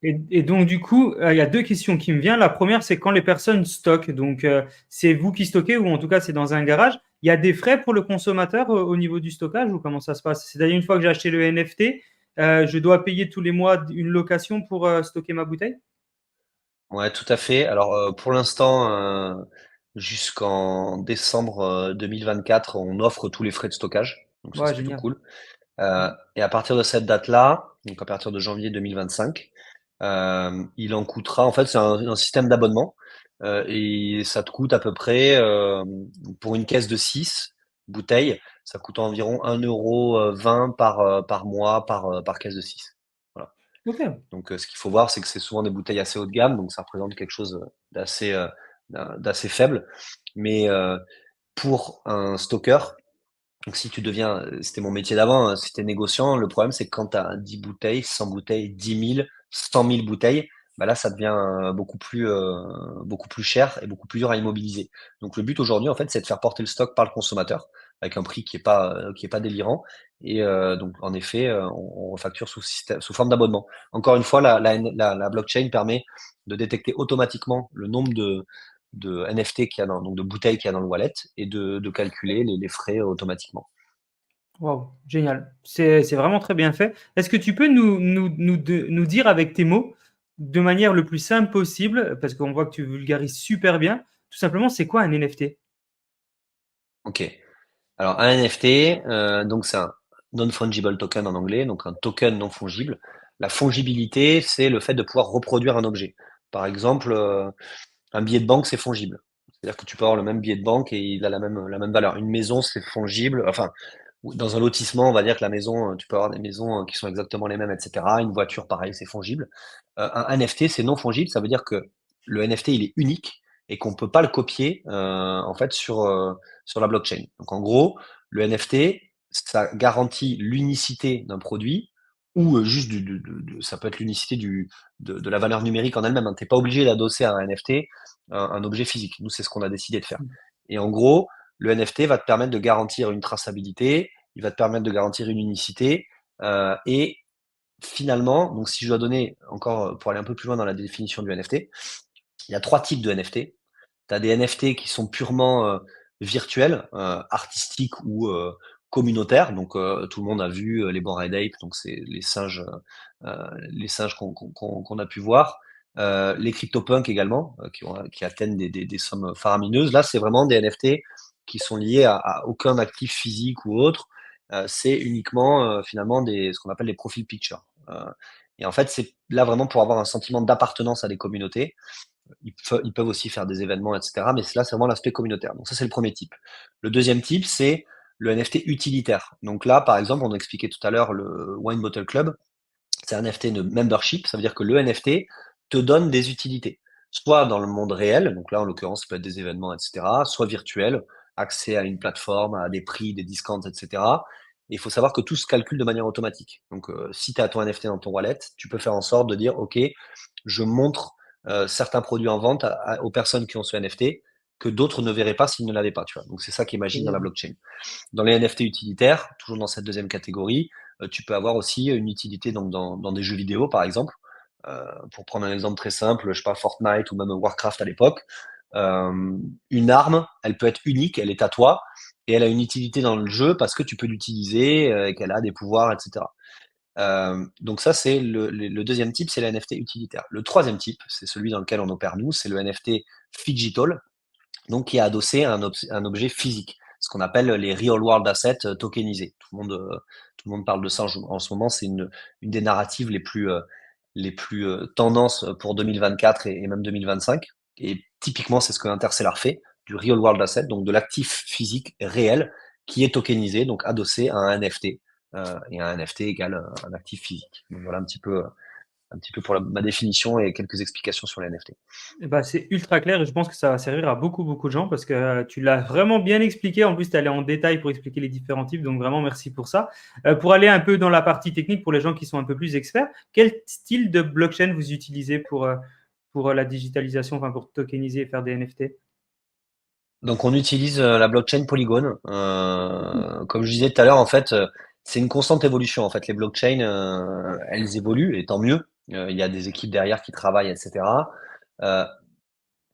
Et donc, du coup, il y a deux questions qui me viennent. La première, c'est quand les personnes stockent. Donc, c'est vous qui stockez ou en tout cas, c'est dans un garage. Il y a des frais pour le consommateur au niveau du stockage ou comment ça se passe? C'est-à-dire, une fois que j'ai acheté le NFT, je dois payer tous les mois une location pour stocker ma bouteille? Ouais, tout à fait. Alors, pour l'instant, jusqu'en décembre 2024, on offre tous les frais de stockage, donc ça, Ouais, c'est plutôt génial. cool. Et à partir de cette date-là, donc à partir de janvier 2025, il en coûtera, en fait, c'est un système d'abonnement, et ça te coûte à peu près, pour une caisse de 6 bouteilles, ça coûte environ 1,20 € par mois par caisse de 6. Voilà. Ok. Donc, ce qu'il faut voir, c'est que c'est souvent des bouteilles assez haut de gamme, donc ça représente quelque chose d'assez d'assez faible. Mais pour un stocker, donc si tu deviens, c'était mon métier d'avant, si tu es négociant, le problème c'est que quand tu as 10 bouteilles, 100 bouteilles, 10 000, 100 000 bouteilles, bah là ça devient beaucoup plus cher et beaucoup plus dur à immobiliser. Donc le but aujourd'hui en fait c'est de faire porter le stock par le consommateur avec un prix qui est pas délirant et donc en effet on refacture sous forme d'abonnement. Encore une fois la blockchain permet de détecter automatiquement le nombre de NFT qu'il y a donc de bouteilles qu'il y a dans le wallet et de calculer les frais automatiquement. Waouh, génial. C'est vraiment très bien fait. Est-ce que tu peux nous dire avec tes mots, de manière le plus simple possible, parce qu'on voit que tu vulgarises super bien, tout simplement, c'est quoi un NFT? Ok. Alors un NFT, donc c'est un non-fungible token en anglais, donc un token non fongible. La fongibilité, c'est le fait de pouvoir reproduire un objet. Par exemple, un billet de banque, c'est fongible. C'est-à-dire que tu peux avoir le même billet de banque et il a la même valeur. Une maison, c'est fongible. Enfin, dans un lotissement, on va dire que la maison, tu peux avoir des maisons qui sont exactement les mêmes, etc. Une voiture, pareil, c'est fongible. Un NFT, c'est non fongible. Ça veut dire que le NFT, il est unique et qu'on peut pas le copier en fait sur la blockchain. Donc en gros, le NFT, ça garantit l'unicité d'un produit ou juste ça peut être l'unicité de la valeur numérique en elle-même. Tu n'es pas obligé d'adosser à un NFT un objet physique. Nous, c'est ce qu'on a décidé de faire. Et en gros, le NFT va te permettre de garantir une traçabilité, il va te permettre de garantir une unicité et finalement, donc si je dois donner encore pour aller un peu plus loin dans la définition du NFT, il y a 3 types de NFT. Tu as des NFT qui sont purement virtuels, artistiques ou communautaires. Donc tout le monde a vu les Bored Ape, donc c'est les singes qu'on a pu voir. Les CryptoPunks également, qui atteignent des sommes faramineuses. Là, c'est vraiment des NFT qui sont liés à aucun actif physique ou autre. C'est uniquement finalement ce qu'on appelle les profil pictures. Et en fait, c'est là vraiment pour avoir un sentiment d'appartenance à des communautés. Ils peuvent aussi faire des événements, etc. Mais là, c'est vraiment l'aspect communautaire. Donc ça, c'est le premier type. Le deuxième type, c'est le NFT utilitaire. Donc là, par exemple, on expliquait tout à l'heure le Wine Bottle Club. C'est un NFT de membership. Ça veut dire que le NFT te donne des utilités. Soit dans le monde réel, donc là, en l'occurrence, ça peut être des événements, etc. Soit virtuel, accès à une plateforme, à des prix, des discounts, etc. Et il faut savoir que tout se calcule de manière automatique. Donc, si tu as ton NFT dans ton wallet, tu peux faire en sorte de dire, OK, je montre certains produits en vente aux personnes qui ont ce NFT que d'autres ne verraient pas s'ils ne l'avaient pas. Tu vois. Donc, c'est ça qui est magique dans la blockchain. Dans les NFT utilitaires, toujours dans cette deuxième catégorie, tu peux avoir aussi une utilité donc, dans des jeux vidéo, par exemple. Pour prendre un exemple très simple, je sais pas, Fortnite ou même Warcraft à l'époque. Une arme, elle peut être unique, elle est à toi, et elle a une utilité dans le jeu parce que tu peux l'utiliser, et qu'elle a des pouvoirs, etc. Donc ça, c'est le deuxième type, c'est le NFT utilitaire. Le troisième type, c'est celui dans lequel on opère nous, c'est le NFT phygital, donc qui est adossé à un objet physique, ce qu'on appelle les real world assets tokenisés. Tout le monde parle de ça en ce moment, c'est une des narratives les plus tendances pour 2024 et même 2025. Et typiquement, c'est ce que Interstellar fait, du real world asset, donc de l'actif physique réel qui est tokenisé, donc adossé à un NFT. Et un NFT égale un actif physique. Donc voilà un petit peu pour ma définition et quelques explications sur les NFT. Eh ben, c'est ultra clair et je pense que ça va servir à beaucoup, beaucoup de gens parce que tu l'as vraiment bien expliqué. En plus, tu es allé en détail pour expliquer les différents types. Donc, vraiment, merci pour ça. Pour aller un peu dans la partie technique, pour les gens qui sont un peu plus experts, quel style de blockchain vous utilisez pour la digitalisation, enfin pour tokeniser et faire des NFT? Donc on utilise la blockchain Polygon. Comme je disais tout à l'heure, en fait, c'est une constante évolution. En fait, les blockchains, elles évoluent et tant mieux. Il y a des équipes derrière qui travaillent, etc. Euh,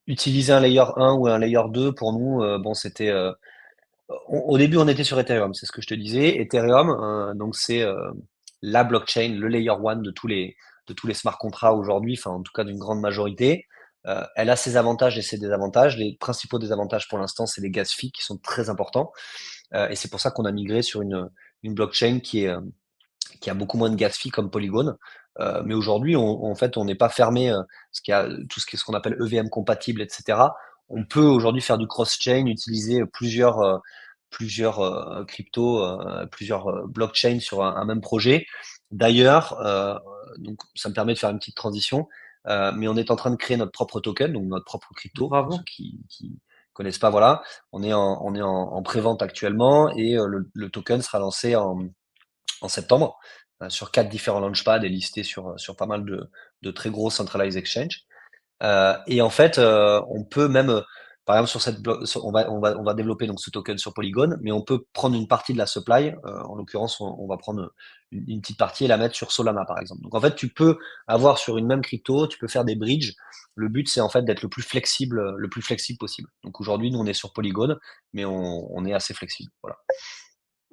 Utiliser un layer 1 ou un layer 2 pour nous, bon, c'était au début on était sur Ethereum, c'est ce que je te disais. Ethereum, donc c'est la blockchain, le layer 1 de tous les smart contracts aujourd'hui, enfin en tout cas d'une grande majorité. Elle a ses avantages et ses désavantages. Les principaux désavantages pour l'instant, c'est les gas fees qui sont très importants. Et c'est pour ça qu'on a migré sur une blockchain qui a beaucoup moins de gas fees comme Polygon. Mais aujourd'hui, en fait, on n'est pas fermé, parce qu'il y a tout ce qu'on appelle EVM compatible, etc. On peut aujourd'hui faire du cross-chain, utiliser plusieurs cryptos, plusieurs blockchains sur un même projet. D'ailleurs, donc ça me permet de faire une petite transition, mais on est en train de créer notre propre token, donc notre propre crypto, pour ceux Bravo. qui connaissent pas, voilà. On est en pré-vente actuellement et le token sera lancé en septembre sur 4 différents launchpads et listé sur pas mal de très gros centralized exchange. Et en fait, on peut même, par exemple, on va développer donc ce token sur Polygon, mais on peut prendre une partie de la supply. En l'occurrence, on va prendre une petite partie et la mettre sur Solana, par exemple. Donc en fait, tu peux avoir sur une même crypto, tu peux faire des bridges. Le but, c'est en fait d'être le plus flexible possible. Donc aujourd'hui, nous, on est sur Polygon, mais on est assez flexible. Voilà.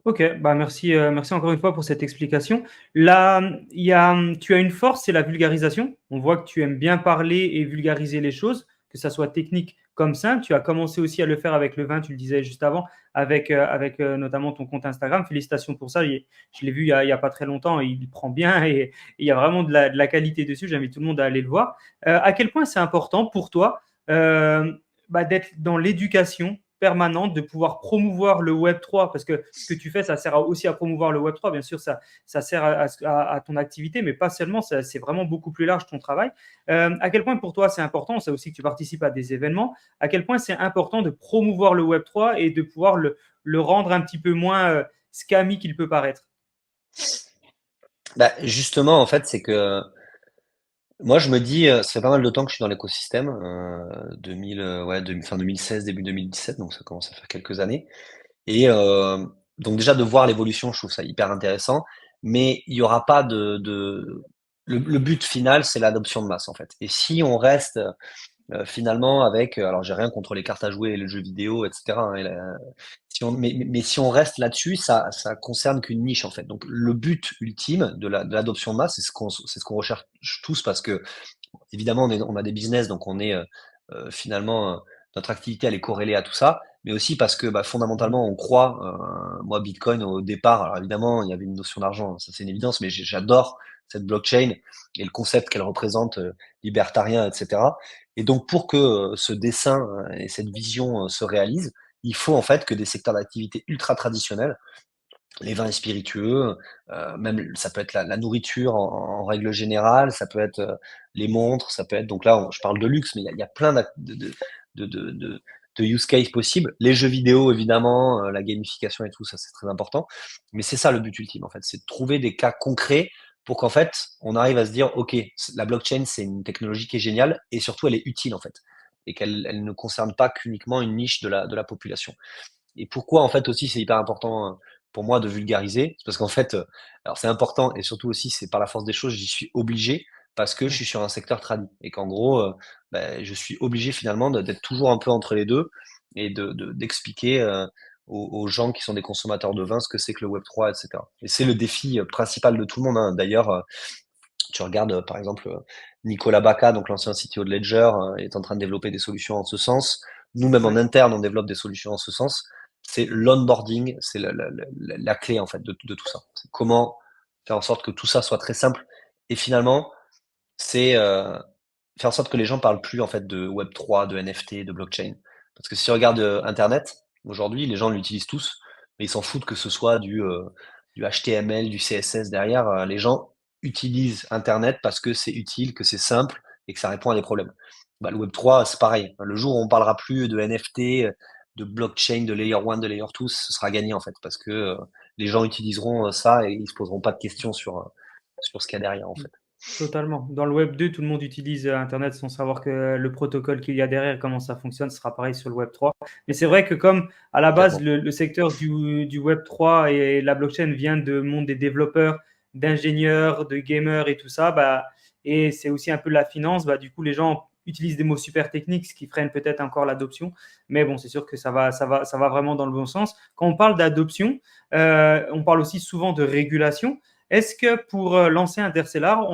Ok, bah merci, merci encore une fois pour cette explication. Là, tu as une force, c'est la vulgarisation. On voit que tu aimes bien parler et vulgariser les choses, que ça soit technique comme simple. Tu as commencé aussi à le faire avec le vin, tu le disais juste avant, avec notamment ton compte Instagram. Félicitations pour ça. Je l'ai vu il y a pas très longtemps. Il prend bien et il y a vraiment de la qualité dessus. J'invite tout le monde à aller le voir. À quel point c'est important pour toi d'être dans l'éducation permanente, de pouvoir promouvoir le Web3, parce que ce que tu fais, ça sert aussi à promouvoir le Web3. Bien sûr, ça sert à ton activité, mais pas seulement, c'est vraiment beaucoup plus large ton travail. À quel point pour toi c'est important, c'est aussi que tu participes à des événements, à quel point c'est important de promouvoir le Web3 et de pouvoir le rendre un petit peu moins scammy qu'il peut paraître. Bah, justement, en fait, c'est que moi, je me dis, ça fait pas mal de temps que je suis dans l'écosystème, 2000, ouais, fin 2016, début 2017, donc ça commence à faire quelques années. Et donc déjà de voir l'évolution, je trouve ça hyper intéressant, mais il y aura pas le but final, c'est l'adoption de masse, en fait. Et si on reste finalement avec, alors j'ai rien contre les cartes à jouer et les jeux vidéo, et cetera, hein, si on, mais si on reste là-dessus, ça concerne qu'une niche en fait. Donc le but ultime de l'adoption de masse, c'est ce qu'on recherche tous parce que évidemment on a des business, donc on est finalement notre activité elle est corrélée à tout ça, mais aussi parce que bah, fondamentalement on croit. Moi Bitcoin au départ, alors évidemment il y avait une notion d'argent, ça c'est une évidence, mais j'adore cette blockchain et le concept qu'elle représente, libertarien, etc. Et donc pour que ce dessin et cette vision se réalisent, il faut en fait que des secteurs d'activité ultra traditionnels, les vins et spiritueux, même ça peut être la nourriture en règle générale, ça peut être les montres, ça peut être, donc là je parle de luxe, mais il y a plein de use cases possibles. Les jeux vidéo évidemment, la gamification et tout ça c'est très important, mais c'est ça le but ultime en fait, c'est de trouver des cas concrets pour qu'en fait on arrive à se dire ok, la blockchain c'est une technologie qui est géniale et surtout elle est utile en fait et qu'elle ne concerne pas qu'uniquement une niche de la population. Et pourquoi en fait aussi c'est hyper important pour moi de vulgariser, c'est parce qu'en fait, alors c'est important et surtout aussi c'est par la force des choses, j'y suis obligé parce que je suis sur un secteur tradi et qu'en gros, je suis obligé finalement d'être toujours un peu entre les 2 et d'expliquer, aux gens qui sont des consommateurs de vin ce que c'est que le Web3 et cetera. Et c'est le défi, principal de tout le monde, hein. D'ailleurs, tu regardes, par exemple, Nicolas Bacca, donc l'ancien CTO de Ledger, est en train de développer des solutions en ce sens. Nous, même en Ouais. interne, on développe des solutions en ce sens. C'est l'onboarding, c'est la clé en fait de tout ça. C'est comment faire en sorte que tout ça soit très simple. Et finalement, c'est faire en sorte que les gens parlent plus en fait de Web3, de NFT, de blockchain. Parce que si on regarde Internet, aujourd'hui, les gens l'utilisent tous, mais ils s'en foutent que ce soit du HTML, du CSS derrière. Les gens utilisent Internet parce que c'est utile, que c'est simple et que ça répond à des problèmes. Bah, le Web3, c'est pareil. Le jour où on parlera plus de NFT, de blockchain, de layer 1, de layer 2, ce sera gagné en fait, parce que les gens utiliseront ça et ils se poseront pas de questions sur ce qu'il y a derrière en fait. Totalement. Dans le Web 2, tout le monde utilise Internet sans savoir que le protocole qu'il y a derrière, comment ça fonctionne, ce sera pareil sur le Web 3. Mais c'est vrai que comme à la base, Complètement. le secteur du Web 3 et la blockchain vient de monde des développeurs, d'ingénieurs, de gamers et tout ça, et c'est aussi un peu la finance, du coup, les gens utilisent des mots super techniques, ce qui freine peut-être encore l'adoption. Mais bon, c'est sûr que ça va vraiment dans le bon sens. Quand on parle d'adoption, on parle aussi souvent de régulation. Est-ce que pour lancer Interstellar,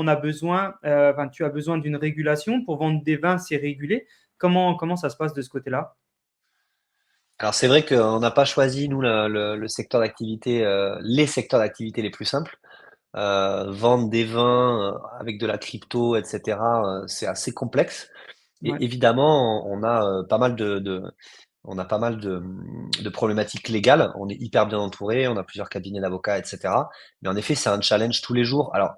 tu as besoin d'une régulation pour vendre des vins, c'est régulé? Comment ça se passe de ce côté-là? Alors c'est vrai qu'on n'a pas choisi nous le secteur d'activité, les secteurs d'activité les plus simples. Vendre des vins avec de la crypto, etc. C'est assez complexe. Ouais, Et évidemment, on a pas mal on a pas mal de problématiques légales. On est hyper bien entouré, on a plusieurs cabinets d'avocats, etc. Mais en effet, c'est un challenge tous les jours. Alors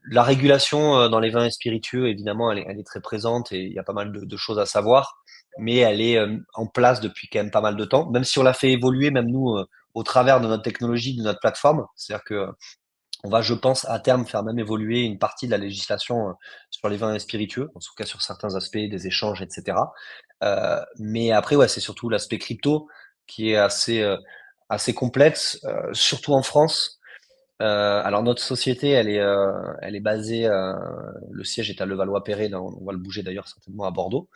la régulation dans les vins et spiritueux, évidemment, elle est très présente et il y a pas mal de choses à savoir, mais elle est en place depuis quand même pas mal de temps, même si on l'a fait évoluer, même nous, au travers de notre technologie, de notre plateforme. C'est-à-dire que on va, je pense, à terme, faire même évoluer une partie de la législation sur les vins et spiritueux, en tout cas sur certains aspects, des échanges, etc. Mais après, ouais, c'est surtout l'aspect crypto qui est assez complexe, surtout en France. Alors notre société, elle est basée, le siège est à Levallois-Perret, là, on va le bouger d'ailleurs certainement à Bordeaux.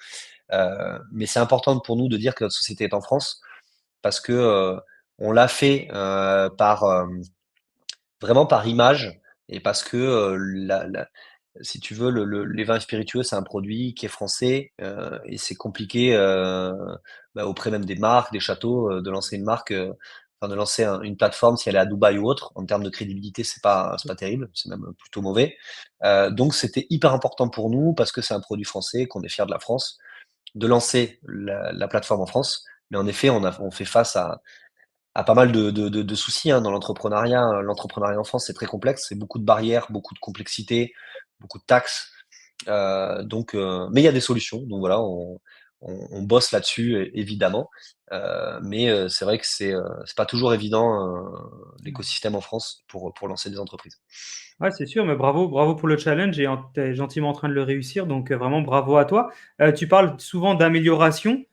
Mais c'est important pour nous de dire que notre société est en France parce que on l'a fait vraiment par image et parce que si tu veux, les vins spiritueux, c'est un produit qui est français et c'est compliqué auprès même des marques, des châteaux, de lancer une marque, enfin de lancer une plateforme si elle est à Dubaï ou autre. En termes de crédibilité, c'est pas terrible, c'est même plutôt mauvais. Donc c'était hyper important pour nous parce que c'est un produit français, qu'on est fier de la France, de lancer la plateforme en France. Mais en effet, on fait face à pas mal de soucis dans l'entrepreneuriat. L'entrepreneuriat en France, c'est très complexe, c'est beaucoup de barrières, beaucoup de complexité, beaucoup de taxes. Mais il y a des solutions. Donc voilà, on bosse là-dessus, évidemment. Mais c'est vrai que c'est pas toujours évident l'écosystème en France pour lancer des entreprises. Ouais, c'est sûr, mais bravo, bravo pour le challenge et tu es gentiment en train de le réussir, donc vraiment bravo à toi. Tu parles souvent d'amélioration.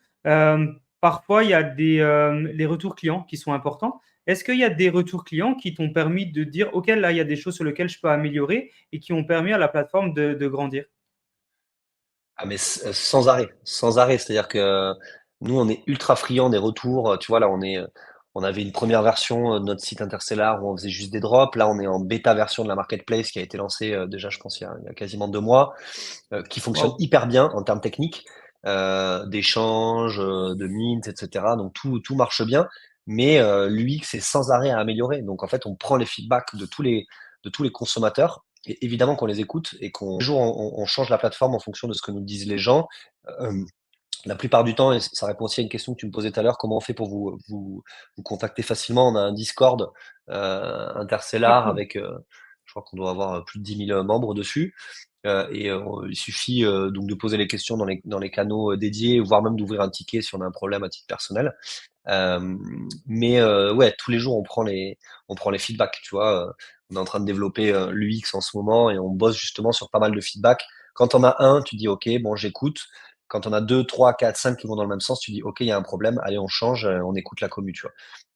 Parfois, il y a les retours clients qui sont importants. Est-ce qu'il y a des retours clients qui t'ont permis de dire, OK, là, il y a des choses sur lesquelles je peux améliorer et qui ont permis à la plateforme de grandir? Ah mais sans arrêt, sans arrêt. C'est-à-dire que nous, on est ultra friands des retours. Tu vois, là, on avait une première version de notre site Interstellar où on faisait juste des drops. Là, on est en bêta version de la marketplace qui a été lancée déjà, je pense, il y a quasiment 2 mois, qui fonctionne Wow. hyper bien en termes techniques, d'échanges, de mint, et cetera. Donc tout marche bien, mais l'UX est sans arrêt à améliorer. Donc en fait, on prend les feedbacks de tous les consommateurs et évidemment qu'on les écoute et qu'on jour on change la plateforme en fonction de ce que nous disent les gens. Hem, la plupart du temps, et ça répond aussi à une question que tu me posais tout à l'heure, comment on fait pour vous contacter facilement? On a un Discord, Ah, Intercellar cool. avec, je crois qu'on doit avoir plus de 10 000 membres dessus. Il suffit donc de poser les questions dans les canaux dédiés, voire même d'ouvrir un ticket si on a un problème à titre personnel. Ouais, tous les jours on prend les feedbacks, tu vois. On est en train de développer l'UX en ce moment et on bosse justement sur pas mal de feedbacks. Quand on a un, tu dis ok, bon j'écoute. Quand on a 2, 3, 4, 5 qui vont dans le même sens, tu dis ok, il y a un problème, allez on change, on écoute la commu, tu vois.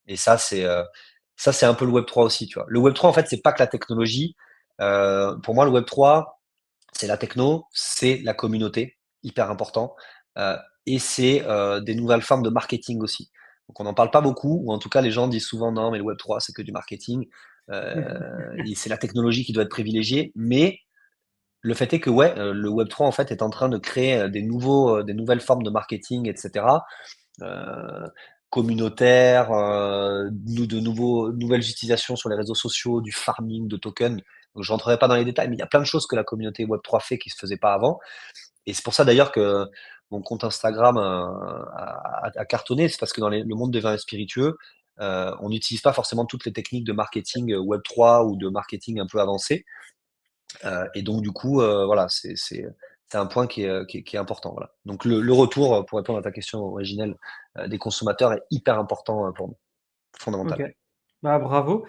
Et ça c'est un peu le Web3 aussi, tu vois. Le Web3 en fait c'est pas que la technologie. Pour moi le Web3 c'est la techno, c'est la communauté, hyper important, heu et c'est des nouvelles formes de marketing aussi. Donc on n'en parle pas beaucoup ou en tout cas les gens disent souvent: «Non mais le Web3 c'est que du marketing», et c'est la technologie qui doit être privilégiée. Mais le fait est que ouais, le Web3 en fait est en train de créer, des nouvelles formes de marketing et cetera, heu, communautaires, nouvelles utilisations sur les réseaux sociaux, du farming de tokens. Donc je rentrerai pas dans les détails, mais il y a plein de choses que la communauté Web3 fait qui se faisaient pas avant. Et c'est pour ça d'ailleurs que mon compte Instagram a cartonné. C'est parce que dans le monde des vins spiritueux, on n'utilise pas forcément toutes les techniques de marketing Web3 ou de marketing un peu avancé. Et donc du coup, voilà, c'est un point qui est important, voilà. Donc le retour, pour répondre à ta question originelle, des consommateurs est hyper important, pour nous, OK. fondamental. Bah, bravo.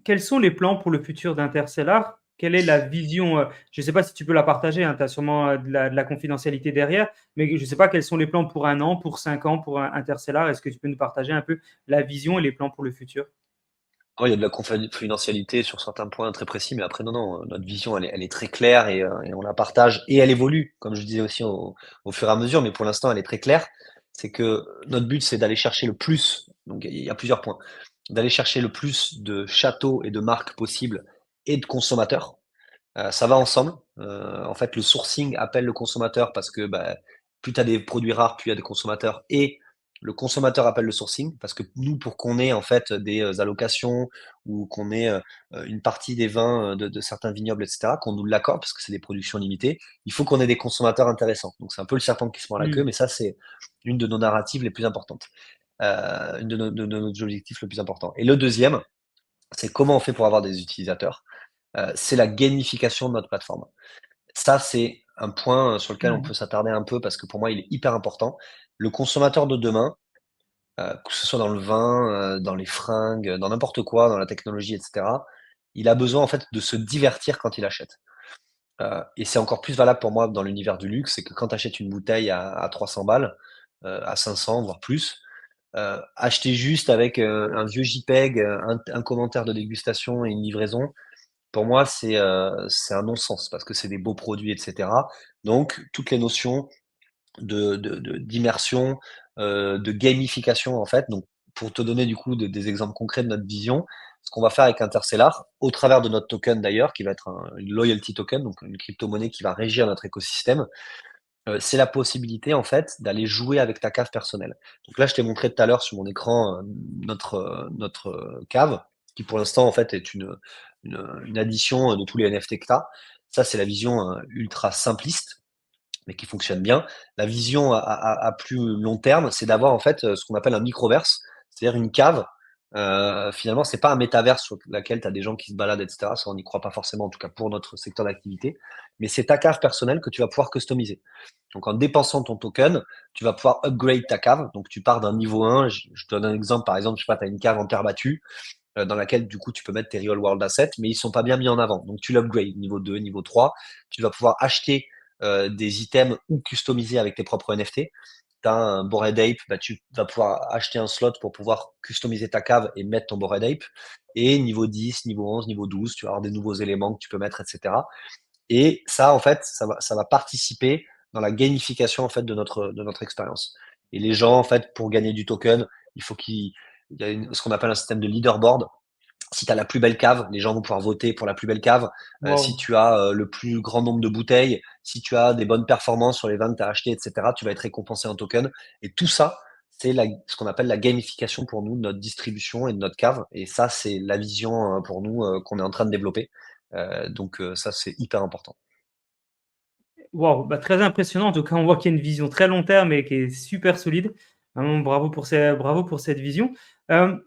Quels sont les plans pour le futur d'Interstellar? Quelle est la vision? Je ne sais pas si tu peux la partager, hein, tu as sûrement de la confidentialité derrière, mais je ne sais pas quels sont les plans pour 1 an, pour 5 ans, pour Interstellar. Est-ce que tu peux nous partager un peu la vision et les plans pour le futur? Ouais, il y a de la confidentialité sur certains points très précis, mais après non, non, notre vision elle est très claire et on la partage et elle évolue, comme je disais aussi au fur et à mesure, mais pour l'instant elle est très claire. C'est que notre but, c'est d'aller chercher le plus, donc il y a plusieurs points, d'aller chercher le plus de châteaux et de marques possibles et de consommateurs. Ça va ensemble. En fait, le sourcing appelle le consommateur parce que, bah, plus tu as des produits rares, plus il y a des consommateurs et le consommateur appelle le sourcing parce que nous, pour qu'on ait en fait des, allocations ou qu'on ait, une partie des vins, de certains vignobles et cetera, qu'on nous l'accorde parce que c'est des productions limitées, il faut qu'on ait des consommateurs intéressants. Donc c'est un peu le serpent qui se mord la queue, Mmh. mais ça, c'est une de nos narratives les plus importantes, une de nos objectifs le plus important. Et le deuxième, c'est comment on fait pour avoir des utilisateurs? C'est la gamification de notre plateforme. Ça, c'est un point, sur lequel on Mmh. peut s'attarder un peu parce que pour moi, il est hyper important. Le consommateur de demain, que ce soit dans le vin, dans les fringues, dans n'importe quoi, dans la technologie et cetera, il a besoin en fait de se divertir quand il achète. Et c'est encore plus valable pour moi dans l'univers du luxe, c'est que quand tu achètes une bouteille à 300 balles, à 500 voire plus, acheter juste avec, un vieux JPEG, un commentaire de dégustation et une livraison, pour moi, c'est un non-sens parce que c'est des beaux produits et cetera. Donc toutes les notions d'immersion, de gamification, en fait, donc pour te donner du coup des exemples concrets de notre vision, Ce qu'on va faire avec Interstellar, au travers de notre token d'ailleurs, qui va être une loyalty token, donc une crypto-monnaie qui va régir notre écosystème, c'est la possibilité en fait d'aller jouer avec ta cave personnelle. Donc là, je t'ai montré tout à l'heure sur mon écran notre cave, qui pour l'instant en fait est une addition de tous les NFT que tu as. Ça, c'est la vision ultra simpliste, mais qui fonctionne bien. La vision à plus long terme, c'est d'avoir en fait ce qu'on appelle un microverse, c'est-à-dire une cave. Finalement, c'est pas un métaverse sur laquelle tu as des gens qui se baladent, etc. Ça, on n'y croit pas forcément, en tout cas pour notre secteur d'activité. Mais c'est ta cave personnelle que tu vas pouvoir customiser. Donc, en dépensant ton token, tu vas pouvoir upgrade ta cave. Donc, tu pars d'un niveau 1. Je te donne un exemple. Par exemple, je sais pas, tu as une cave en terre battue dans laquelle, du coup, tu peux mettre tes real world assets, mais ils sont pas bien mis en avant. Donc, tu l'upgrades niveau 2, niveau 3. Tu vas pouvoir acheter des items ou customiser avec tes propres NFT. Tu as un Bored Ape, bah, tu vas pouvoir acheter un slot pour pouvoir customiser ta cave et mettre ton Bored Ape. Et niveau 10, niveau 11, niveau 12, tu vas avoir des nouveaux éléments que tu peux mettre, etc. Et ça, en fait, ça va participer dans la gamification en fait de notre expérience. Et les gens, en fait, pour gagner du token, il y a ce qu'on appelle un système de leaderboard. Si tu as la plus belle cave, les gens vont pouvoir voter pour la plus belle cave. Si Wow. tu as le plus grand nombre de bouteilles, si tu as des bonnes performances sur les vins que tu as achetés, etc., tu vas être récompensé en token. Et tout ça, c'est ce qu'on appelle la gamification pour nous, de notre distribution et de notre cave. Et ça, c'est la vision pour nous qu'on est en train de développer. Donc ça, c'est hyper important. Wow, bah, très impressionnant. En tout cas, on voit qu'il y a une vision très long terme et qui est super solide. Vraiment, bravo pour cette vision.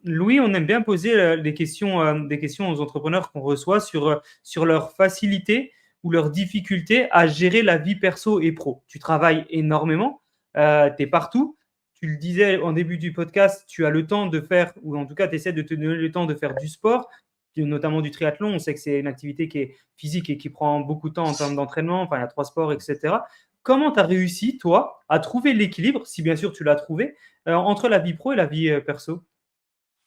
Louis, on aime bien poser des questions aux entrepreneurs qu'on reçoit sur leur facilité ou leur difficulté à gérer la vie perso et pro. Tu travailles énormément, tu es partout. Tu le disais en début du podcast, tu as le temps de faire, ou en tout cas, tu essaies de te donner le temps de faire du sport, notamment du triathlon. On sait que c'est une activité qui est physique et qui prend beaucoup de temps en termes d'entraînement. Enfin, il y a 3 sports, etc. Comment tu as réussi, toi, à trouver l'équilibre, si bien sûr tu l'as trouvé, entre la vie pro et la vie perso?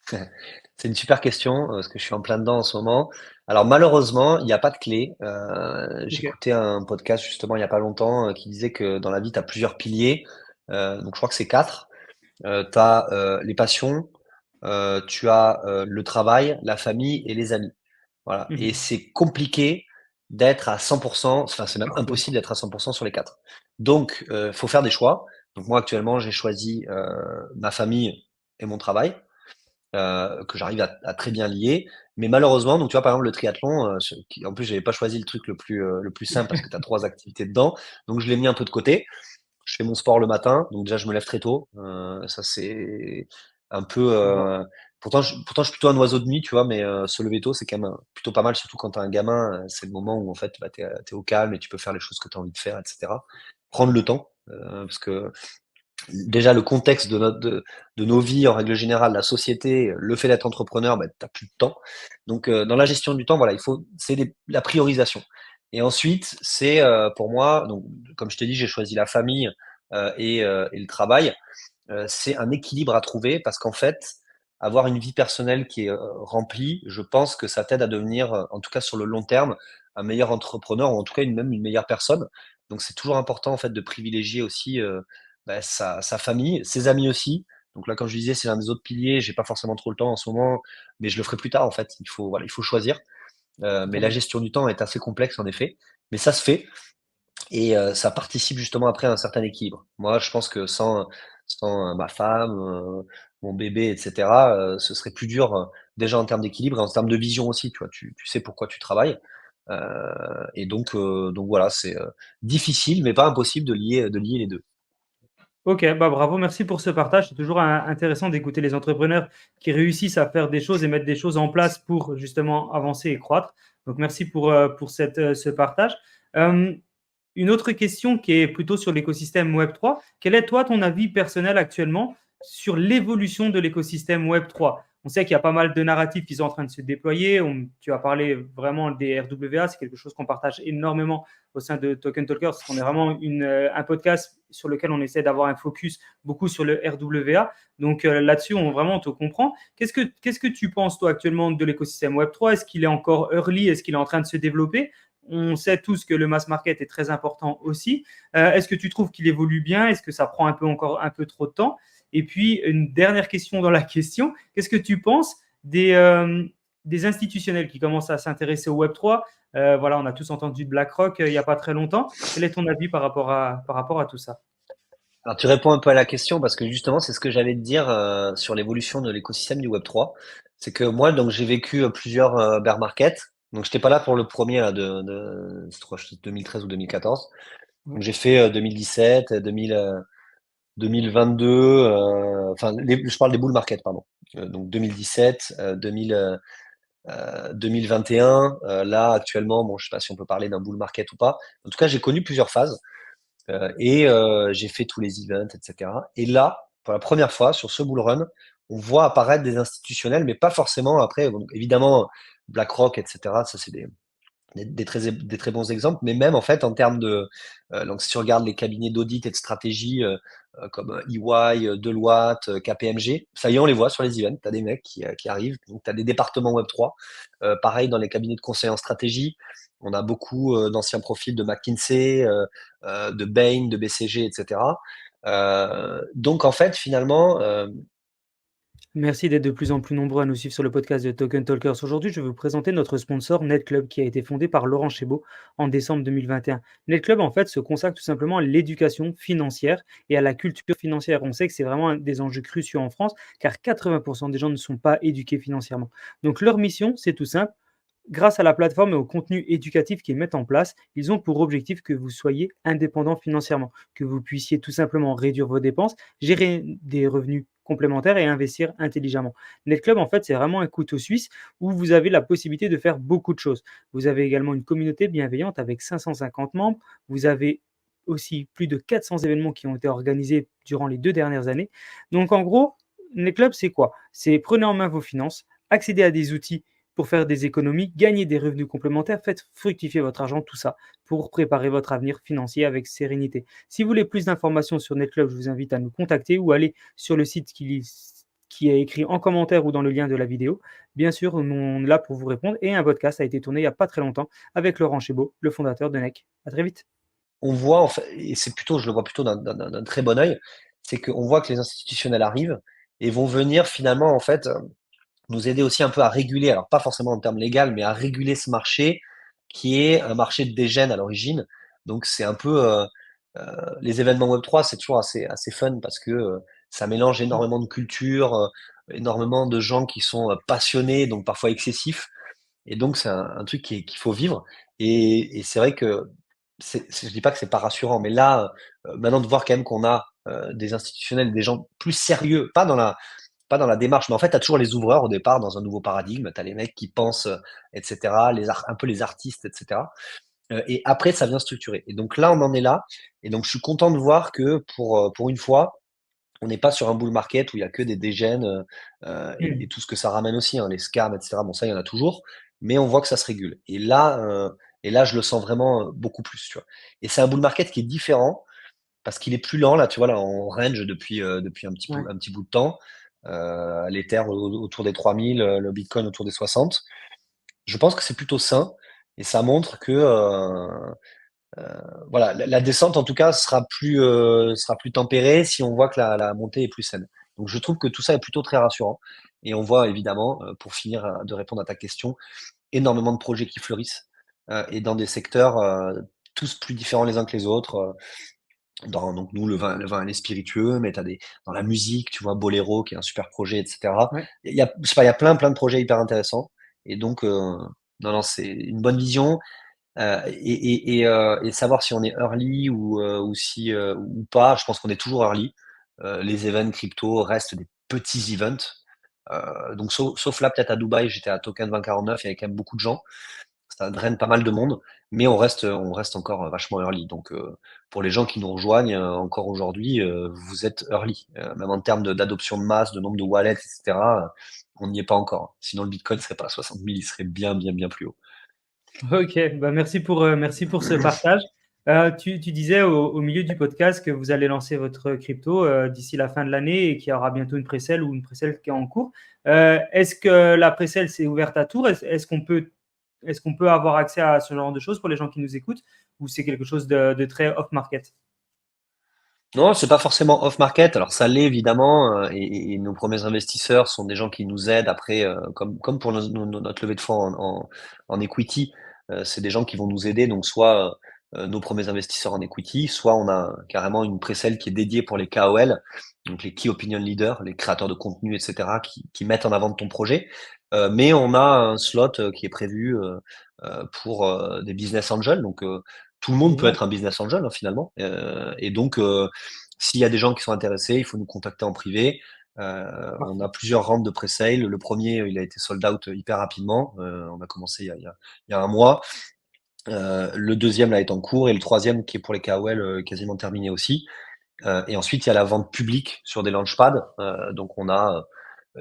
C'est une super question, parce que je suis en plein dedans en ce moment. Alors malheureusement, il n'y a pas de clé. Ok. J'écoutais un podcast justement il n'y a pas longtemps qui disait que dans la vie, tu as plusieurs piliers. Donc je crois que c'est 4. Tu as les passions, tu as le travail, la famille et les amis. Voilà. Et Mhm. c'est compliqué d'être à 100%, enfin c'est même Parfait. impossible d'être à 100% sur les 4. Donc, faut faire des choix. Donc moi actuellement, j'ai choisi ma famille et mon travail que j'arrive à très bien lier. Mais malheureusement, donc tu vois, par exemple, le triathlon, en plus, j'avais pas choisi le plus simple parce que tu as 3 activités dedans. Donc, je l'ai mis un peu de côté. Je fais mon sport le matin, donc déjà, je me lève très tôt. Ça, c'est un peu. Wow. Pourtant, je suis plutôt un oiseau de nuit, tu vois, mais se lever tôt, c'est quand même plutôt pas mal, surtout quand tu as un gamin. C'est le moment où, en fait, bah, tu es au calme et tu peux faire les choses que tu as envie de faire, etc. Prendre le temps, parce que déjà le contexte de nos vies en règle générale, la société, le fait d'être entrepreneur, bah, tu plus de temps. Donc, dans la gestion du temps, voilà, c'est la priorisation. Et ensuite, c'est pour moi, donc, comme je t'ai dit, j'ai choisi la famille et le travail. C'est un équilibre à trouver parce qu'en fait, avoir une vie personnelle qui est remplie, je pense que ça t'aide à devenir, en tout cas sur le long terme, un meilleur entrepreneur ou en tout cas même une meilleure personne. Donc c'est toujours important en fait de privilégier aussi bah, sa famille, ses amis aussi. Donc là, comme je disais, c'est l'un des autres piliers. J'ai pas forcément trop le temps en ce moment, mais je le ferai plus tard en fait. Il faut choisir. Mais la Totalement. gestion du temps est assez complexe en effet, mais ça se fait. Et ça participe justement après à un certain équilibre. Moi, je pense que sans ma femme, mon bébé, et cetera, ce serait plus dur, déjà en termes d'équilibre et en termes de vision aussi, tu vois? Tu sais pourquoi tu travailles, et donc voilà, c'est, difficile mais pas impossible de lier les 2. Ok, bah bravo, merci pour ce partage. C'est toujours intéressant d'écouter les entrepreneurs qui réussissent à faire des choses et mettre des choses en place pour justement avancer et croître. Donc merci pour ce partage. Euh, Une autre question qui est plutôt sur l'écosystème Web3. Quel est, toi, ton avis personnel actuellement sur l'évolution de l'écosystème Web3? On sait qu'il y a pas mal de narratifs qui sont en train de se déployer. Tu as parlé vraiment des RWA, c'est quelque chose qu'on partage énormément au sein de Token Talkers, parce qu'on est vraiment un podcast sur lequel on essaie d'avoir un focus beaucoup sur le RWA. Donc là-dessus, on te comprend. Qu'est-ce que tu penses, toi, actuellement de l'écosystème Web3? Est-ce qu'il est encore early? Est-ce qu'il est en train de se développer? On sait tous que le mass market est très important aussi. Est-ce que tu trouves qu'il évolue bien? Est-ce que ça prend encore un peu trop de temps? Et puis, une dernière question dans la question, qu'est-ce que tu penses des institutionnels qui commencent à s'intéresser au Web3. Voilà, on a tous entendu de BlackRock il n'y a pas très longtemps. Quel est ton avis par rapport à tout ça? Alors tu réponds un peu à la question parce que justement c'est ce que j'allais te dire sur l'évolution de l'écosystème du Web3. C'est que moi donc j'ai vécu plusieurs bear markets. Donc j'étais pas là pour le premier là, je crois, 2013 ou 2014. Ouais. Donc j'ai fait 2017, 2022, enfin je parle des bull markets pardon. Donc 2017, 2021. Là actuellement, bon je sais pas si on peut parler d'un bull market ou pas. En tout cas j'ai connu plusieurs phases. J'ai fait tous les events, etc. Et là, pour la première fois, sur ce bull run, on voit apparaître des institutionnels, mais pas forcément après. Bon, évidemment, BlackRock, etc. Ça, c'est des très bons exemples. Mais même en fait, en termes de, donc si tu regardes les cabinets d'audit et de stratégie comme EY, Deloitte, KPMG, ça y est, on les voit sur les events. Tu as des mecs qui arrivent. Donc, tu as des départements Web3. Pareil dans les cabinets de conseil en stratégie. On a beaucoup d'anciens profils de McKinsey, de Bain, de BCG, etc. Donc, en fait, finalement, Merci d'être de plus en plus nombreux à nous suivre sur le podcast de Token Talkers. Aujourd'hui, je vais vous présenter notre sponsor NetClub qui a été fondé par Laurent Chébeau en décembre 2021. NetClub, en fait, se consacre tout simplement à l'éducation financière et à la culture financière. On sait que c'est vraiment un des enjeux cruciaux en France car 80% des gens ne sont pas éduqués financièrement. Donc, leur mission, c'est tout simple. Grâce à la plateforme et au contenu éducatif qu'ils mettent en place, ils ont pour objectif que vous soyez indépendant financièrement, que vous puissiez tout simplement réduire vos dépenses, gérer des revenus complémentaires et investir intelligemment. NetClub, en fait, c'est vraiment un couteau suisse où vous avez la possibilité de faire beaucoup de choses. Vous avez également une communauté bienveillante avec 550 membres. Vous avez aussi plus de 400 événements qui ont été organisés durant les 2 dernières années. Donc, en gros, NetClub, c'est quoi? C'est prenez en main vos finances, accéder à des outils pour faire des économies, gagner des revenus complémentaires, faites fructifier votre argent, tout ça, pour préparer votre avenir financier avec sérénité. Si vous voulez plus d'informations sur NetClub, je vous invite à nous contacter ou aller sur le site qui est écrit en commentaire ou dans le lien de la vidéo. Bien sûr, on est là pour vous répondre et un podcast a été tourné il n'y a pas très longtemps avec Laurent Chébeau, le fondateur de NEC. À très vite. on voit, en fait, et c'est plutôt, je le vois plutôt d'un très bon œil, c'est qu'on voit que les institutionnels arrivent et vont venir finalement, en fait, nous aider aussi un peu à réguler, alors pas forcément en termes légal, mais à réguler ce marché qui est un marché de dégène à l'origine. Donc c'est un peu les événements Web3, c'est toujours assez fun parce que ça mélange énormément de cultures, énormément de gens qui sont passionnés, donc parfois excessifs. Et donc c'est un truc qu'il faut vivre. Et c'est vrai que je dis pas que c'est pas rassurant, mais là, maintenant de voir quand même qu'on a des institutionnels, des gens plus sérieux, pas dans la démarche, mais en fait, tu as toujours les ouvreurs au départ dans un nouveau paradigme. Tu as les mecs qui pensent, etc., un peu les artistes, etc. Et après, ça vient structurer. Et donc là, on en est là. Et donc, je suis content de voir que pour une fois, on n'est pas sur un bull market où il y a que des dégènes et tout ce que ça ramène aussi, hein, les scams, etc. Bon, ça, il y en a toujours, mais on voit que ça se régule. Et là, je le sens vraiment beaucoup plus. Tu vois. Et c'est un bull market qui est différent parce qu'il est plus lent. Là, tu vois, là, on range depuis Ouais. un petit bout de temps. L'Ether autour des 3000, le Bitcoin autour des 60. Je pense que c'est plutôt sain et ça montre que voilà, la descente en tout cas sera plus tempérée si on voit que la montée est plus saine. Donc je trouve que tout ça est plutôt très rassurant et on voit évidemment, pour finir de répondre à ta question, énormément de projets qui fleurissent et dans des secteurs tous plus différents les uns que les autres. Donc nous, le vin et les spiritueux, mais t'as dans la musique, tu vois, Boléro, qui est un super projet, etc. Ouais. Je sais pas, il y a plein de projets hyper intéressants. Et donc, non, c'est une bonne vision. Et savoir si on est early ou si ou pas, je pense qu'on est toujours early. Les events crypto restent des petits events. Donc sauf là, peut-être à Dubaï, j'étais à Token 2049, il y avait quand même beaucoup de gens. Ça draine pas mal de monde, mais on reste encore vachement early. Donc, pour les gens qui nous rejoignent encore aujourd'hui, vous êtes early. Même en termes d'adoption de masse, de nombre de wallets, etc., on n'y est pas encore. Sinon, le Bitcoin serait pas à 60 000, il serait bien plus haut. Ok, bah merci pour ce partage. Tu disais au milieu du podcast que vous allez lancer votre crypto d'ici la fin de l'année et qu'il y aura bientôt une précelle ou une précelle qui est en cours. Est-ce que la précelle s'est ouverte à Tours? Est-ce qu'on peut avoir accès à ce genre de choses pour les gens qui nous écoutent ou c'est quelque chose de très off-market? Non, c'est pas forcément off-market. Alors ça l'est évidemment, et nos premiers investisseurs sont des gens qui nous aident après, comme pour notre levée de fonds en equity, c'est des gens qui vont nous aider. Donc soit, nos premiers investisseurs en equity, soit on a carrément une pre-sale qui est dédiée pour les KOL, donc les Key Opinion Leaders, les créateurs de contenu et cetera, qui mettent en avant ton projet. Mais on a un slot, qui est prévu, pour, des business angels. Donc, tout le monde peut Génial. être un business angel, hein, finalement. Et donc, s'il y a des gens qui sont intéressés, il faut nous contacter en privé. On a Parfait. plusieurs rounds de pre-sale. Le premier, il a été sold out hyper rapidement. On a commencé il y a un mois. Le deuxième là est en cours et le troisième qui est pour les KOL quasiment terminé aussi. Et ensuite il y a la vente publique sur des launchpads. Donc on a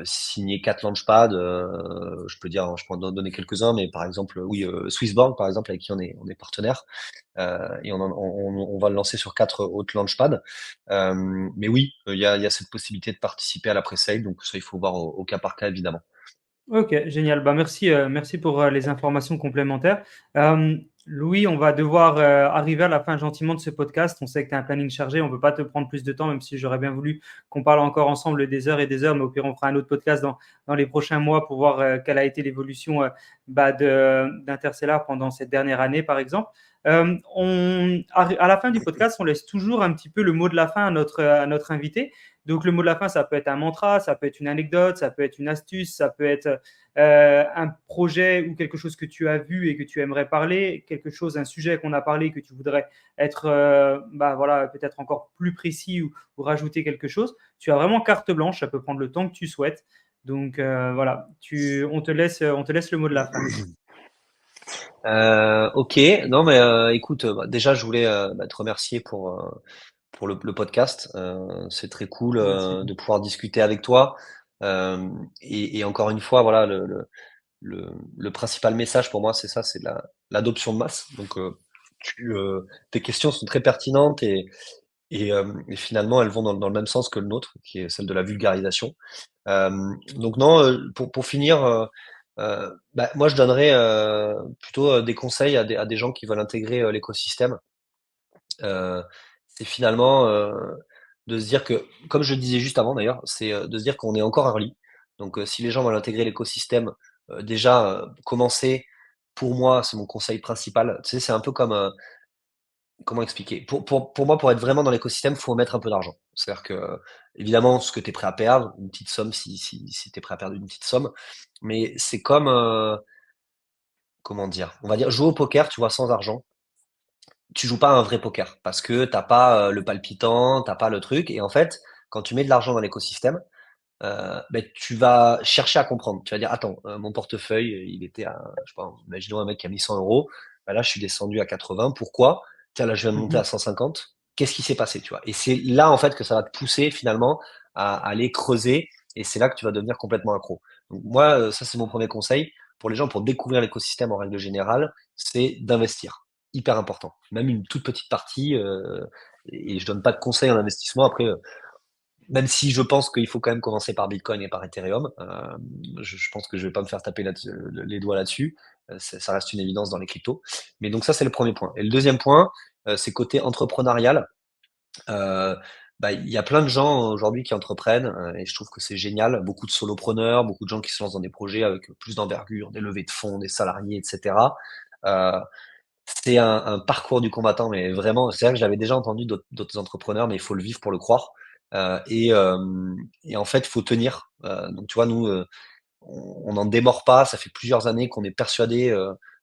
signé 4 launchpads. Je peux dire, je peux en donner quelques-uns, mais par exemple, oui, Swissborg, par exemple, avec qui on est partenaire. Et on va le lancer sur 4 autres launchpads. Mais oui, il y a cette possibilité de participer à la pre-sale, donc ça, il faut voir au cas par cas, évidemment. Ok, génial. Bah, merci pour les informations complémentaires. Louis, on va devoir arriver à la fin gentiment de ce podcast. On sait que tu as un planning chargé, on ne peut pas te prendre plus de temps, même si j'aurais bien voulu qu'on parle encore ensemble des heures et des heures, mais au pire, on fera un autre podcast dans les prochains mois pour voir quelle a été l'évolution d'Interstellar pendant cette dernière année, par exemple. À la fin du podcast, on laisse toujours un petit peu le mot de la fin à notre invité. Donc, le mot de la fin, ça peut être un mantra, ça peut être une anecdote, ça peut être une astuce, ça peut être un projet ou quelque chose que tu as vu et que tu aimerais parler, quelque chose, un sujet qu'on a parlé que tu voudrais être, voilà, peut-être encore plus précis ou rajouter quelque chose. Tu as vraiment carte blanche, ça peut prendre le temps que tu souhaites. Donc, voilà, on te laisse le mot de la fin. Ok, non mais écoute, déjà je voulais te remercier pour le podcast. C'est très cool Merci. de pouvoir discuter avec toi. Et encore une fois, voilà, le principal message pour moi, c'est ça, c'est l'adoption de masse. Donc, tes questions sont très pertinentes et finalement, elles vont dans le même sens que le nôtre, qui est celle de la vulgarisation. Donc non, pour finir, moi, je donnerais plutôt des conseils à des gens qui veulent intégrer l'écosystème. Euh, c'est finalement de se dire que, comme je le disais juste avant d'ailleurs, c'est de se dire qu'on est encore early. Donc, si les gens veulent intégrer l'écosystème, déjà, commencer, pour moi, c'est mon conseil principal. Tu sais, c'est un peu comme, comment expliquer? Pour moi, pour être vraiment dans l'écosystème, faut mettre un peu d'argent. C'est-à-dire que, évidemment, ce que tu es prêt à perdre, une petite somme si tu es prêt à perdre une petite somme, mais c'est comme, comment dire? On va dire jouer au poker, tu vois, sans argent. Tu joues pas à un vrai poker parce que t'as pas, le palpitant, t'as pas le truc et en fait, quand tu mets de l'argent dans l'écosystème, tu vas chercher à comprendre. Tu vas dire: «Attends, mon portefeuille, il était à» je sais pas, imaginons un mec qui a mis 100 €, bah, là, je suis descendu à 80. Pourquoi? Tiens, là, je viens de monter Mhm. à 150. Qu'est-ce qui s'est passé? Tu vois? Et c'est là, en fait, que ça va te pousser finalement à aller creuser et c'est là que tu vas devenir complètement accro. Donc moi, ça, c'est mon premier conseil pour les gens pour découvrir l'écosystème en règle générale, c'est d'investir. Hyper important. Même une toute petite partie, et je donne pas de conseils en investissement. Après, même si je pense qu'il faut quand même commencer par Bitcoin et par Ethereum, je pense que je vais pas me faire taper les doigts là-dessus. Ça reste une évidence dans les cryptos. Mais donc ça, c'est le premier point. Et le deuxième point, c'est côté entrepreneurial. Euh, il y a plein de gens aujourd'hui qui entreprennent et je trouve que c'est génial. Beaucoup de solopreneurs, beaucoup de gens qui se lancent dans des projets avec plus d'envergure, des levées de fonds, des salariés, etc. Euh, c'est un parcours du combattant, mais vraiment, c'est vrai que j'avais déjà entendu d'autres entrepreneurs, mais il faut le vivre pour le croire. Et en fait, il faut tenir. Donc, tu vois, nous, on n'en démord pas. Ça fait plusieurs années qu'on est persuadé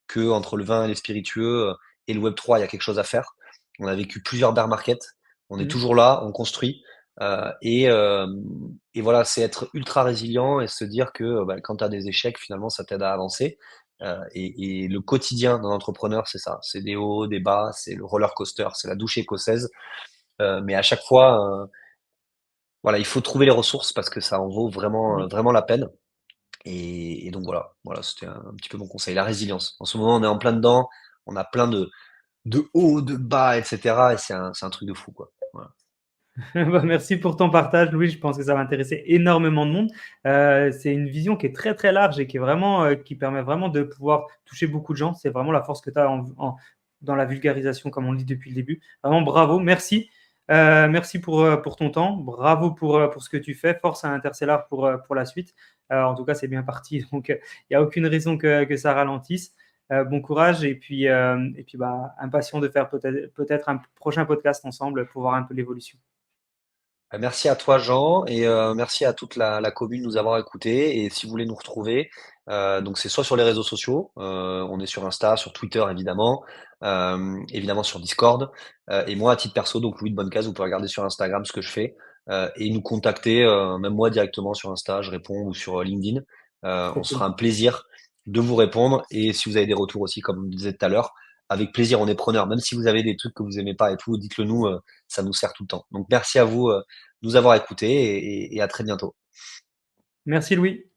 que entre le vin et les spiritueux et le Web3, il y a quelque chose à faire. On a vécu plusieurs bear markets. On est Mhm. toujours là, on construit. Euh, et, euh, et voilà, c'est être ultra résilient et se dire que quand tu as des échecs, finalement, ça t'aide à avancer. Et le quotidien d'un entrepreneur, c'est ça. C'est des hauts, des bas, c'est le roller coaster, c'est la douche écossaise. Mais à chaque fois, voilà, il faut trouver les ressources parce que ça en vaut vraiment, Oui. vraiment la peine. Et donc voilà, c'était un petit peu mon conseil, la résilience. En ce moment, on est en plein dedans, on a plein de hauts, de bas, etc. Et c'est un truc de fou, quoi. Voilà. Merci pour ton partage, Louis. Je pense que ça va intéresser énormément de monde. C'est une vision qui est très très large et qui permet vraiment de pouvoir toucher beaucoup de gens. C'est vraiment la force que tu as dans la vulgarisation, comme on le dit depuis le début. Vraiment bravo, merci. Merci pour ton temps. Bravo pour ce que tu fais. Force à Interstellar pour la suite. En tout cas, c'est bien parti. Donc, il n'y a aucune raison que ça ralentisse. Bon courage et puis bah, impatient de faire peut-être un prochain podcast ensemble pour voir un peu l'évolution. Merci à toi, Jean, et merci à toute la commune de nous avoir écoutés. Et si vous voulez nous retrouver, donc c'est soit sur les réseaux sociaux, on est sur Insta, sur Twitter évidemment, évidemment sur Discord, et moi à titre perso, donc Louis de Bonnecase, vous pouvez regarder sur Instagram ce que je fais, et nous contacter, même moi directement sur Insta, je réponds, ou sur LinkedIn. On Trop sera cool. un plaisir de vous répondre, et si vous avez des retours aussi, comme je disais tout à l'heure, avec plaisir, on est preneur. Même si vous avez des trucs que vous aimez pas et tout, dites-le nous, ça nous sert tout le temps. Donc merci à vous nous avoir écoutés et à très bientôt. Merci Louis.